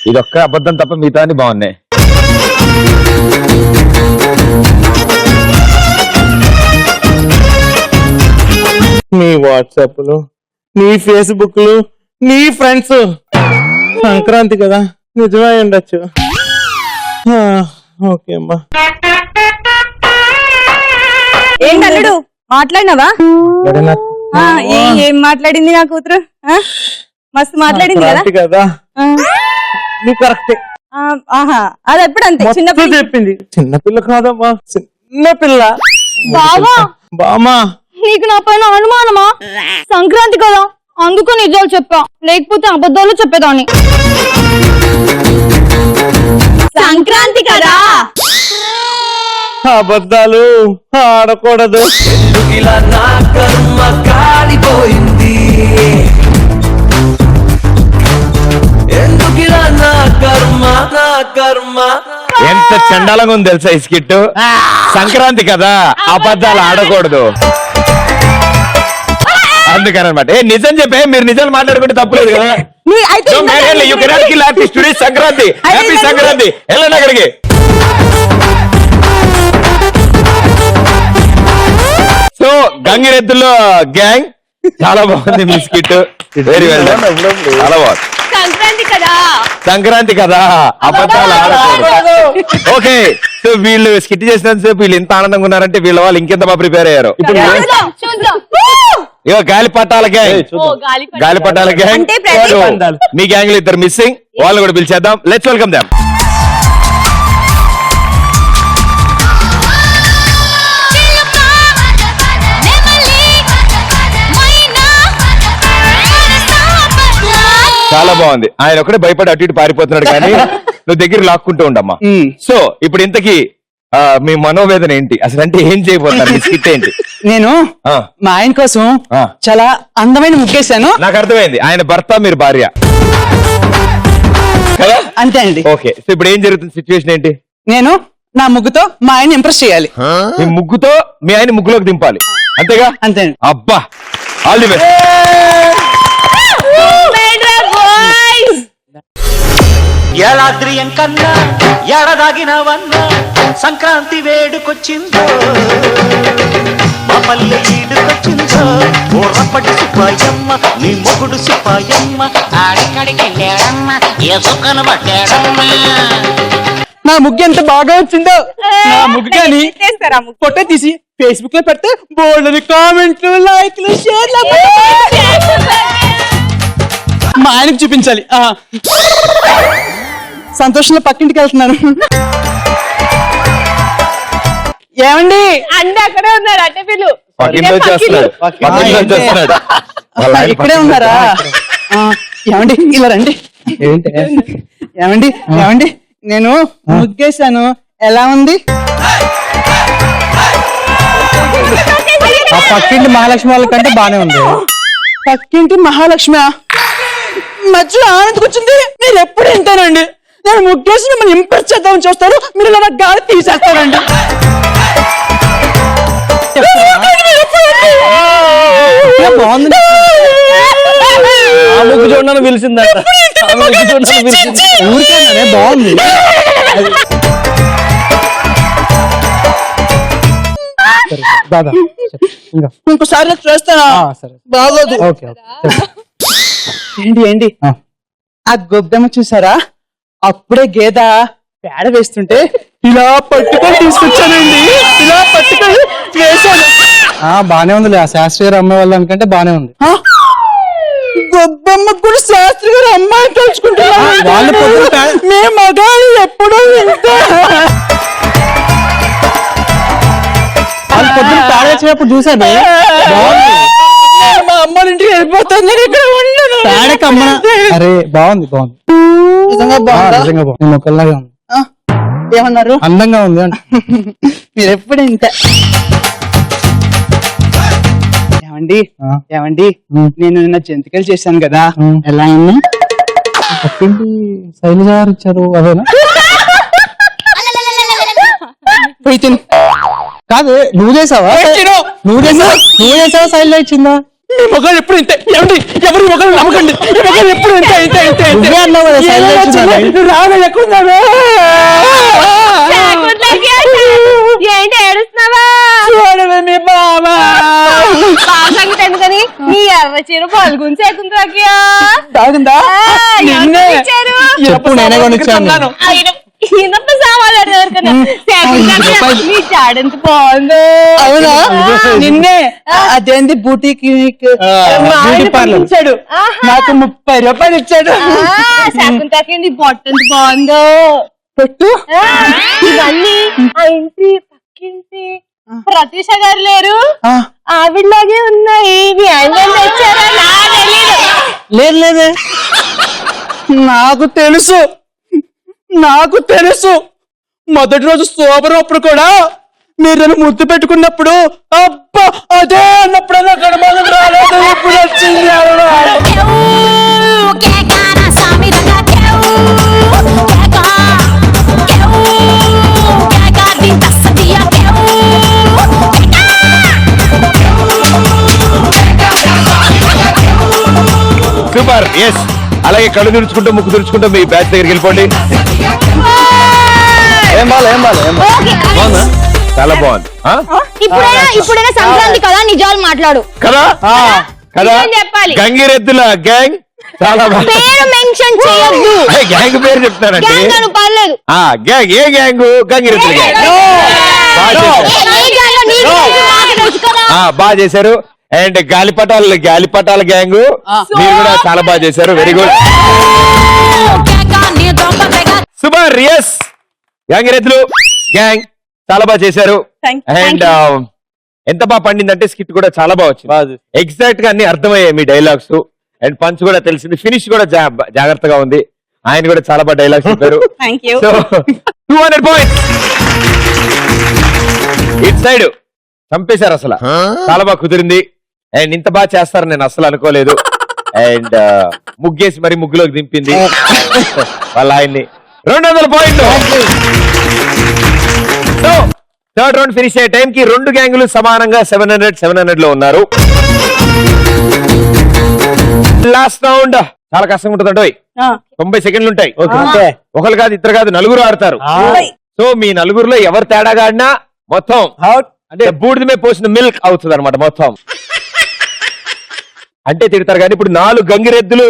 ఇదొక్క అబద్ధం తప్ప మిగతా అన్ని బాగున్నాయి. నీ వాట్సాప్లు, నీ ఫేస్బుక్లు, నీ ఫ్రెండ్స్. సంక్రాంతి కదా, నిజమై ఉండొచ్చు. ఓకే అమ్మా. ఏంటల్లుడు మాట్లాడినావా? ఏం మాట్లాడింది నా కూతురు? మస్తు మాట్లాడింది కదా. నువ్వు కరెక్టే. అది ఎప్పుడు అంతే చిన్నప్పుడు చెప్పింది. చిన్నపిల్ల కాదమ్మా, చిన్నపిల్ల. బావా బామా, నీకు నా పైన అనుమానమా? సంక్రాంతి కదా అందుకు నిజాలు చెప్పా, లేకపోతే అబద్ధాలు చెప్పేదాన్ని. సంక్రాంతి కదా అబద్ధాలు ఆడకూడదు. ఇలా నా కర్మ కాలిపోయింది, ఎందుకిలా నా కర్మ నా కర్మ. ఎంత చండాలంగా ఉంది తెలుసా ఈ స్కిట్. సంక్రాంతి కదా, అబద్ధాలు ఆడకూడదు అందుకనమాట. నిజం చెప్పే, మీరు నిజాలు మాట్లాడుకుంటే తప్పలేదు కదా. సంక్రాంతి, హ్యాపీ సంక్రాంతి. వెళ్ళండి అక్కడికి. సో గంగిరెద్దులో గ్యాంగ్ చాలా బాగుంది మీ స్కిట్. వెరీ వెల్, చాలా బాగుంది. సంక్రాంతి కదా, సంక్రాంతి కదా, అబద్ధాలు ఆడకూడదు. ఓకే, సో వీళ్ళు స్కిట్ చేసినంత సేపు వీళ్ళు ఎంత ఆనందంగా ఉన్నారంటే వీళ్ళ వాళ్ళు ఇంకెంత బాగా ప్రిపేర్ అయ్యారు. ఇగో గాలిపటాల గ్యాంగ్, గాలిపటాల గ్యాంగ్. మీ గ్యాంగ్ లో ఇద్దరు మిస్సింగ్, వాళ్ళు కూడా పిలిచేద్దాం. Let's welcome them. చాలా బాగుంది. ఆయన ఒకటే భయపడి అటు ఇటు పారిపోతున్నాడు కానీ నువ్వు దగ్గర లాక్కుంటూ ఉండమ్మా. సో ఇప్పుడు ఇంతకీ మీ మనోవేదన ఏంటి అసలు, అంటే ఏం చేయబోతున్నారు? మీ స్కిట్ ఏంటి? నేను మా ఆయన కోసం చాలా అందమైన ముగ్గేశాను. నాకు అర్థమైంది, ఆయన భర్త మీరు భార్య కదా? అంతే అండి. ఓకే, సో ఇప్పుడు ఏం జరుగుతుంది, సిచ్యువేషన్ ఏంటి? నేను నా ముగ్గుతో మా ఆయన ఇంప్రెస్ చేయాలి. మీ ముగ్గుతో మీ ఆయన ముగ్గులోకి దింపాలి, అంతేగా? అంతే. అబ్బా, ఆల్ ది బెస్ట్. ఏలాద్రియం కన్నా ఎడదాగినవన్నా సంక్రాంతి వేడుకొచ్చిందో, మా పల్లె ఈడుకొచ్చిందో. ఓ రప్పటి సుప్పాయమ్మ, నీ మొగుడు సుప్పాయమ్మ, ఆడికడికి లేడమ్మ, ఏసుకను పట్టాడమ్మ. నా ముగ్గు ఎంత బాగా వచ్చిందో. నా ముగ్గు కానీ ఫోటో తీసి ఫేస్బుక్ లో పెడితే బోల్డ్ కామెంట్లు, లైక్లు, షేర్లు మా ఆయనకు చూపించాలి. సంతోషంలో పక్కింటికి వెళ్తున్నాను. ఏమండి అంటే అక్కడే ఉన్నారు, అంటే వీళ్ళు ఇక్కడే ఉన్నారా? ఏమండి ఇలా రండి. ఏమండి ఏమండి నేను ముగ్గేశాను, ఎలా ఉంది? ఆ పక్కింటి మహాలక్ష్మి వాళ్ళ కంటే బానే ఉంది. పక్కింటి మహాలక్ష్మి మధ్యలో ఆనందకు వచ్చింది. మీరు ఎప్పుడు వింటానండి, నేను ముగ్గేసి మిమ్మల్ని ఇంప్రెస్ చేద్దామని చూస్తారు, మీరు ఇలా నాకు గాలి తీసేస్తారండి. బాగుంది. ఆ ముగ్గు చూడడానికి పిలిచిందంట, ఊరికే బాగుంది. ఇంకోసారి చూస్తానా? బాగోదు. ఏంటి ఏంటి ఆ గొబ్బెమ్మ చూసారా? అప్పుడే గేద పేడ వేస్తుంటే ఇలా పట్టుకొని తీసుకొచ్చానండి, ఇలా పట్టుకొని వేసాను. బానే ఉంది. ఆ శాస్త్రి గారు అమ్మాయి వాళ్ళ అనుకంటే బానే ఉంది. గొబ్బెమ్మ కూడా శాస్త్రి గారు అమ్మాయి తలుచుకుంటున్నారు. మీ మగాళ్ళు ఎప్పుడూ ఇంతే. వాళ్ళు పొద్దున్న పేడ వేసినప్పుడు చూసాను, మా అమ్మ ఇంటికి వెళ్ళిపోతాను, ఇక్కడ ఉండను. పేడకమ్మ. అరే బాగుంది, బాగుంది, నిజంగా బాగుంది. నిజంగా బాగుంది. మొక్కల్లాగా ఉంది. ఏమన్నారు? అందంగా ఉంది అంట. మీరు ఎప్పుడు ఇంత. ఏమండి ఏమండి నేను నిన్న జంతికలు చేశాను కదా, ఎలా అయింది? పక్కింటి శైలజ గారు ఇచ్చారు, అదేనా? పోయి తిను. కాదు, నువ్వు చేసావా? నువ్వు చేసావా? శైలజ ఇచ్చిందా? ఈ మొగలు ఎప్పుడు ఇంతే ఏమండి ఎవరి మొగలు నమ్మకండి ఈ మొగలు ఎప్పుడు ఇంతే ఇంతే ఇంతే నువ్వే అన్నావు కదా, silence ఉండాలి. రాగా ఎక్కున్నాను ఏంటి ఏడుస్తున్నావా? చూడవే మీ బాబా సంగతి ఎందుకని నీ ఎర్ర చీర పాల్గొని సేకుంటాకియా తాగిందా నిన్నే చెప్పు, నేనే కొనిచ్చాను. ఇనప్ప సామాన్లు ఎవరికన్నా నీ చాడెంత బాగుందో. అవునా నిన్నే అదేంటి బూటీకి ఇచ్చాడు నాకు 30 రూపాయలు ఇచ్చాడు. శాకుంతాకి నీ బొట్ట ఎంత బాగుందో. పెట్టు ఇవన్నీ ఆ ఇంటి పక్కింటి ప్రతీష గారు లేరు ఆవిడలాగే ఉన్నాయి. మీ ఆయన తెచ్చారా? లేదు లేదే నాకు తెలుసు మొదటి రోజు సోబరప్పుడు కూడా మీరు నన్ను ముద్దు పెట్టుకున్నప్పుడు అబ్బా అదే అన్నప్పుడు నాకు అనుమానం రాలేదు. ఇప్పుడు వచ్చింది సూపర్. ఎస్, అలాగే కళ్ళు తుడుచుకుంటూ ముక్కు తుడుచుకుంటూ మీ బ్యాచ్ దగ్గరికి వెళ్ళిపోండి. ఏం బాగుందా? చాలా బాగుంది ఇప్పుడైనా సంక్రాంతి కదా, నిజాలు మాట్లాడు కదా కదా. నిజం చెప్పాలి. గంగిరెద్దుల గ్యాంగ్ చాలా బాగుంది. పేరు మెన్షన్ చేయొద్దు. గ్యాంగ్ పేరు చెప్తానండి. పర్లేదు. గ్యాంగ్ ఏ గ్యాంగ్? గంగిరెద్దుల గ్యాంగ్. బాగా చేశారు. అండ్ గాలిపటాల గ్యాంగ్ మీరు కూడా చాలా బాగా చేశారు. Very good, super. ఎస్, గంగిరెద్దులు గ్యాంగ్ చాలా బాగా చేశారు. అండ్ ఎంత బాగా పండిందంటే స్కిట్ కూడా చాలా బాగా వచ్చింది. ఎగ్జాక్ట్ గా అన్ని అర్థమయ్యాయి మీ డైలాగ్స్. అండ్ పంచ్ కూడా తెలిసింది. ఫినిష్ కూడా జాగ్రత్తగా ఉంది. ఆయన కూడా చాలా బాగా డైలాగ్స్ చెప్పారు. So 200 points. ఇట్ సైడ్ చంపేశారు అసలు. చాలా బాగా కుదిరింది. అండ్ ఇంత బాగా చేస్తారని నేను అసలు అనుకోలేదు. అండ్ ముగ్గేసి మరి ముగ్గులోకి దింపింది వాళ్ళ ఆయన్ని. 200 పాయింట్లు. సో థర్డ్ రౌండ్ ఫినిష్ అయ్యే టైం కి రెండు గ్యాంగులు సమానంగా 700 లో ఉన్నారు. లాస్ట్ రౌండ్ చాలా కష్టంగా ఉంటుంది. 90 సెకండ్లు ఉంటాయి. ఒకరు కాదు, ఇద్దరు కాదు, నలుగురు ఆడతారు. సో మీ నలుగురులో ఎవరు తేడాగా ఆడినా మొత్తం అంటే బూడిద మీద పోసిన మిల్క్ అవుతుంది అనమాట మొత్తం. అంటే తిడతారు. కానీ ఇప్పుడు 4 గంగిరెద్దులు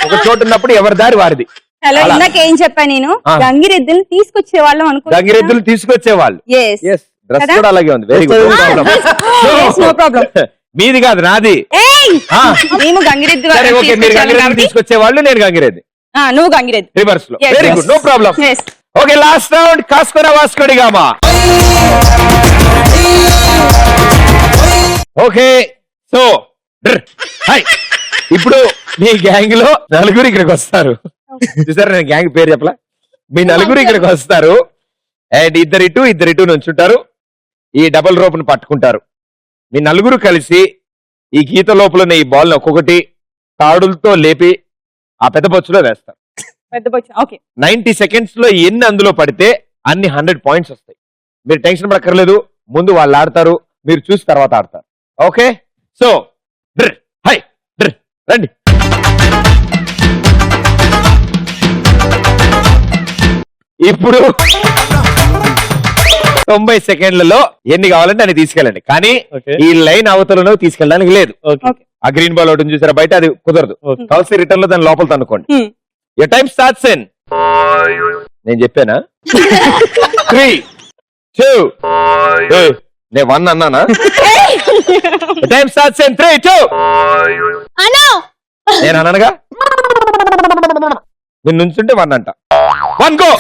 ఒక చోటు ఉన్నప్పుడు ఎవరి దారి వారిది. హలో, ఇందాకేం చెప్పా నేను? గంగిరెద్దులు తీసుకొచ్చే వాళ్ళం అనుకో. గంగిరెద్దులు తీసుకొచ్చే వాళ్ళు. డ్రెస్ కూడా అలాగే ఉంది. Very good, no problem. మీది కాదు, నాది. మేము గంగిరెద్దు మీరు గంగిరెద్దు తీసుకొచ్చే వాళ్ళు, నేను గంగిరెద్దు. నువ్వు గంగిరెద్దు. రివర్స్ లో. Very good, no problem. Okay, last round కాస్కోరా వాస్కోడిగామా. ఓకే, సో ఇప్పుడు మీ గ్యాంగ్ లో నలుగురు ఇక్కడికి వస్తారు. చూసారా, నేను గ్యాంగ్ పేరు చెప్పలా. మీ నలుగురు ఇక్కడికి వస్తారు. అండ్ ఇద్దరిటు నుంచుంటారు. ఈ డబుల్ రోప్ ను పట్టుకుంటారు. మీ నలుగురు కలిసి ఈ గీత లోపల ఈ బాల్ ని ఒక్కొక్కటి తాడులతో లేపి ఆ పెద్ద బొచ్చులో వేస్తారు. 90 seconds లో ఎన్ని అందులో పడితే అన్ని 100 పాయింట్స్ వస్తాయి. మీరు టెన్షన్ పడక్కర్లేదు. ముందు వాళ్ళు ఆడతారు, మీరు చూసి తర్వాత ఆడతారు. ఓకే, సో రండి. ఇప్పుడు 90 సెకండ్లలో ఎన్ని కావాలంటే అని తీసుకెళ్ళండి. కానీ ఈ లైన్ అవతలను తీసుకెళ్ళడానికి లేదు. ఆ గ్రీన్ బాల్ ఒకటి చూసారా బయట, అది కుదరదు. కలిసి రిటర్న్ లో దాని లోపల తన్నుకోండి. Your time starts in. నేను చెప్పానా? 3, 2. నేను 1 అన్నానా? Your time starts in 3, 2. నేను అన్నానుగా. నేను నుంచుంటే 1 అంట. 1 go.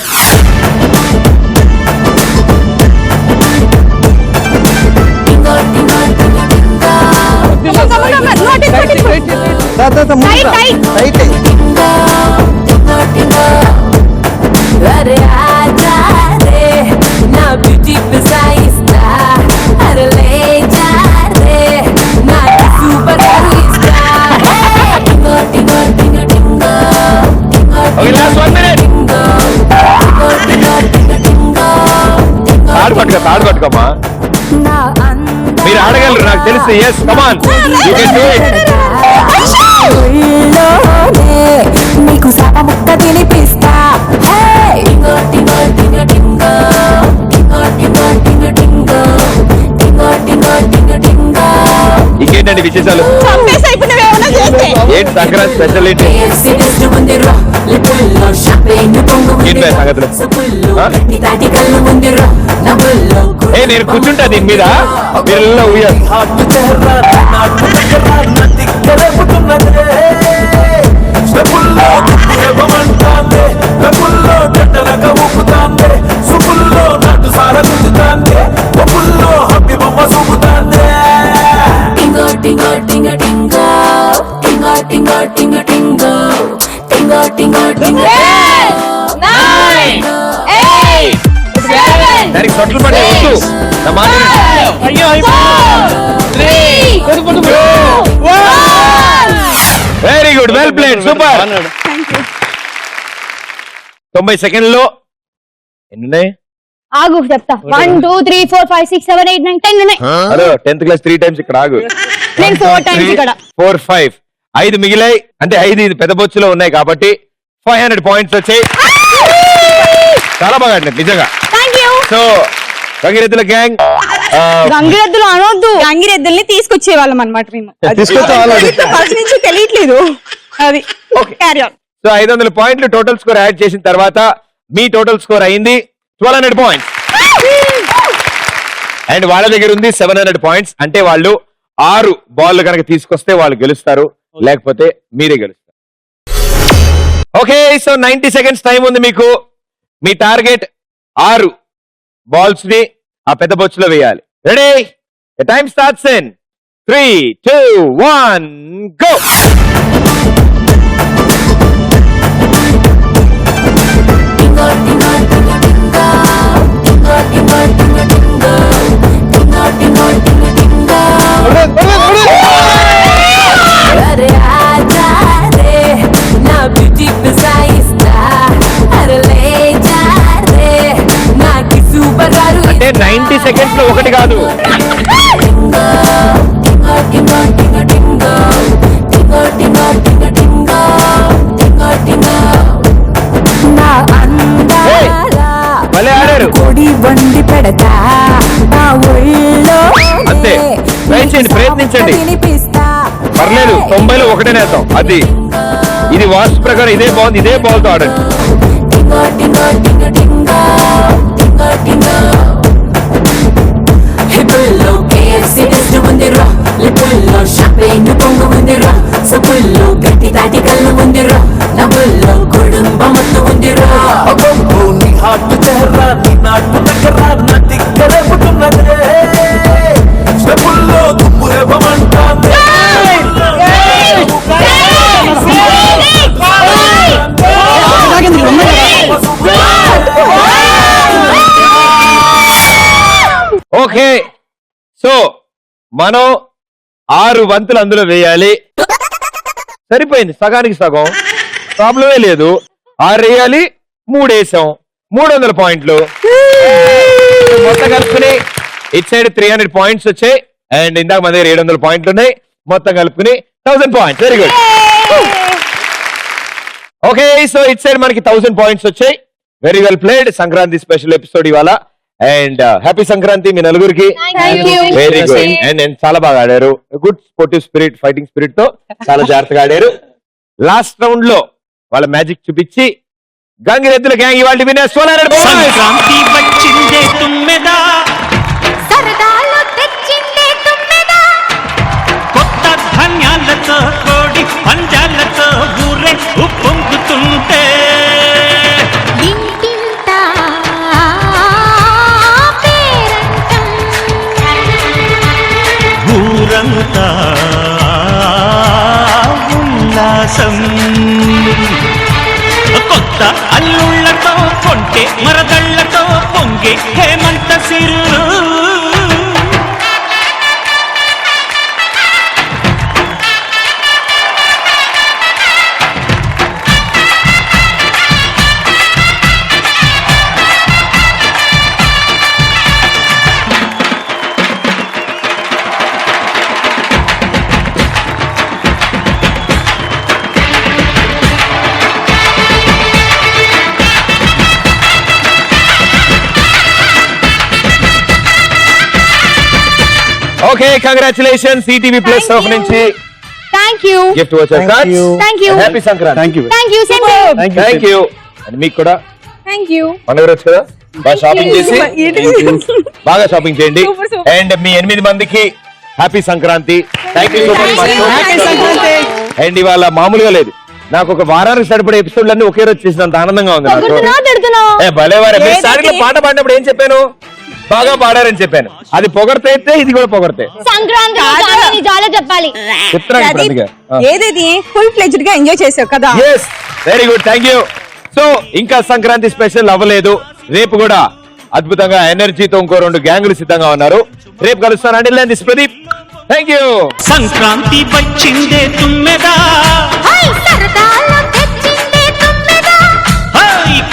अरे आजा रे ना ब्यूटी पिसाइस्ता अरे ले जा रे ना super star Tingo Tingo Tingo Tingo Okay, last 1 minute. తాడు పట్టుకోమ్మా. మీరు ఆడగలరు నాకు తెలుసు. Yes come on you can do it. నీకు శాపముక్త తినిపిస్తా. టింగో టింగో టింగో టింగో టింగో టింగో టింగో టింగో టింగో టింగో టింగో టింగో. ఇంకేంటండి విశేషాలు? ఏంటి సంక్రాంతి స్పెషల్ ఏంటి? ఏంటి సంగతులు? ఏ నేను కూర్చుంటా దీని మీద, మీరు ఊయాలి. Tingo tingo tingo tingo tingo tingo tingo tingo tingo tingo. 9 8 7 దానికి సొట్లు పడే వద్దు నా మాట. అయ్యో 3 2 1. Very good, well played, super. 90 సెకండ్లో ఎన్ని ఆగు చెప్తా. 1 2 3 4 5 6 7 8 9 10 ఉన్నాయి. హలో 10th క్లాస్ 3 టైమ్స్ ఇక్కడ ఆగు. నేను 4 టైమ్స్ ఇక్కడ. 4 5 5 మిగిలాయి, అంటే 5 ఇది పెద్ద బొచ్చులో ఉన్నాయి కాబట్టి 500 పాయింట్స్ వచ్చాయి. చాలా బాగా ఆడినది నిజంగా. సో గంగిరెద్దుల గ్యాంగ్. గంగిరెద్దులు అనొద్దు, గంగిరెద్దుల్ని తీసుకొచ్చేవాళ్ళం అనమాట మేము. ఫస్ట్ నుంచి తెలియట్లేదు అది. Carry on. సో 500 పాయింట్లు టోటల్ స్కోర్ యాడ్ చేసిన తర్వాత మీ టోటల్ స్కోర్ అయింది 1200 పాయింట్స్. అండ్ వాళ్ళ దగ్గర ఉంది 700 పాయింట్స్. అంటే వాళ్ళు 6 బాల్ కనుక తీసుకొస్తే వాళ్ళు గెలుస్తారు, లేకపోతే మీరే గెలుస్తారు. ఓకే, సో 90 సెకండ్స్ టైం ఉంది మీకు. మీ టార్గెట్ 6 బాల్స్ ని ఆ పెద్ద బొచ్చులో వేయాలి. Ready? Time starts in 3 2 1 go. అంటే 90 సెకండ్స్ లో ఒకటి కాదు. భలే ఆడారు. అంతే, ట్రై చేయండి, ప్రయత్నించండి, పర్లేదు. 90లో ఒకటే నేస్తాం. అది ఇది వాస్తు ప్రకారం ఇదే బాగుంది, ఇదే బాల్తో ఆడండి. గట్టి తాటి కళ్ళు ఉందిరా, నవ్వుల్లో కుటుంబం ఉందిరా. నీ హాట్ చెహరా, నీ నాటు నగరా, నా దిక్కరే పుట్టున్నదే. స్టెప్పుల్లో దుమ్మురేపమంటాంది. ఓకే, సో మనం 6 బంతులు అందులో వేయాలి. సరిపోయింది, సగానికి సగం, ప్రాబ్లమే లేదు. 6 వేయాలి, 3 వేసాం, 300 పాయింట్లు. మొత్తం కలుపుకుని ఇట్ సైడ్ 300 పాయింట్స్ వచ్చాయి. అండ్ ఇందాక మన దగ్గర 700 పాయింట్లు ఉన్నాయి. మొత్తం కలుపుకుని 1000 points. Very good. Okay, so it side మనకి 1000 పాయింట్స్ వచ్చాయి. Very well played. Sankranti special episode ఇవాళ. అండ్ హ్యాపీ సంక్రాంతి మీ నలుగురికి. Very good. అండ్ చాలా బాగా ఆడారు. Good sportive spirit, fighting spirit తో చాలా జాగ్రత్తగా ఆడారు. లాస్ట్ రౌండ్ లో వాళ్ళ మ్యాజిక్ చూపించి గంగిరెద్దుల గ్యాంగ్ ఇవాళ విన్నర్స్ 1200 పాయింట్స్. సంక్రాంతి వచ్చిందే తుమ్మెదా, సరదాలో తెచ్చిందే తుమ్మెదా, కొత్త ధాన్యాలతో కోడి పంజాలతో ఊరే ఉప్పొంగుతుంటే ఇంటింటా పేరంటం, ఊరంతా ఉల్లాసం. కొత్త అల్లుళ్లతో కొంటే మరదళ్లతో పొంగే హేమంత సిరులు ఓకే కంగ్రాచులేషన్స్ ఈటీవీ ప్లస్ తరఫు నుంచి థ్యాంక్ యూ గిఫ్ట్ వచ్చేసి thank you happy Sankranti. Thank you thank you thank you and మీకు కూడా థ్యాంక్ యూ పండుగ రోజు కదా బాగా షాపింగ్ చేసి బాగా షాపింగ్ చేయండి. Super, super. అండ్ మీ 8 మందికి happy Sankranti. Thank you so much. And ఇవాళ మామూలుగా లేదు, నాకు ఒక వారానికి సరిపడే ఎపిసోడ్లన్నీ ఒకే రోజు చేసినంత ఆనందంగా ఉంది నాకు. భలేవారే మీరు సారిలో పాట పాడినప్పుడు ఏం చెప్పాను, బాగా పాడారని చెప్పాను. అది పొగడితే అయితే ఇది కూడా పొగడితే సంక్రాంతి చాలా చెప్పాలి. చిత్రంగా ఇప్పుడు అందుకే. ఏదేది ఫుల్ ఫ్లెజ్డ్ గా ఎంజాయ్ చేసావు కదా. Very good thank you. So ఇంకా సంక్రాంతి స్పెషల్ అవ్వలేదు, రేపు కూడా అద్భుతంగా ఎనర్జీతో ఇంకో 2 గ్యాంగులు సిద్ధంగా ఉన్నారు. రేపు కలుస్తానండి. This Pradeep, thank you. Sankranti వచ్చిందే తుమ్మెదా,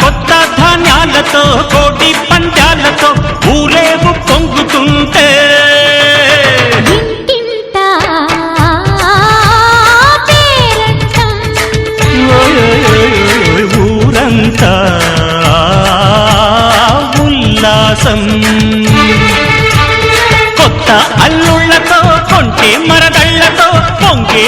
కొత్త ధాన్యాలతో కోటి పంచాలతో ఊరేగు పొంగుతుంటే ఊరంతా ఉల్లాసం, కొత్త అల్లుళ్లతో కొంటే మరదళ్లతో పొంగే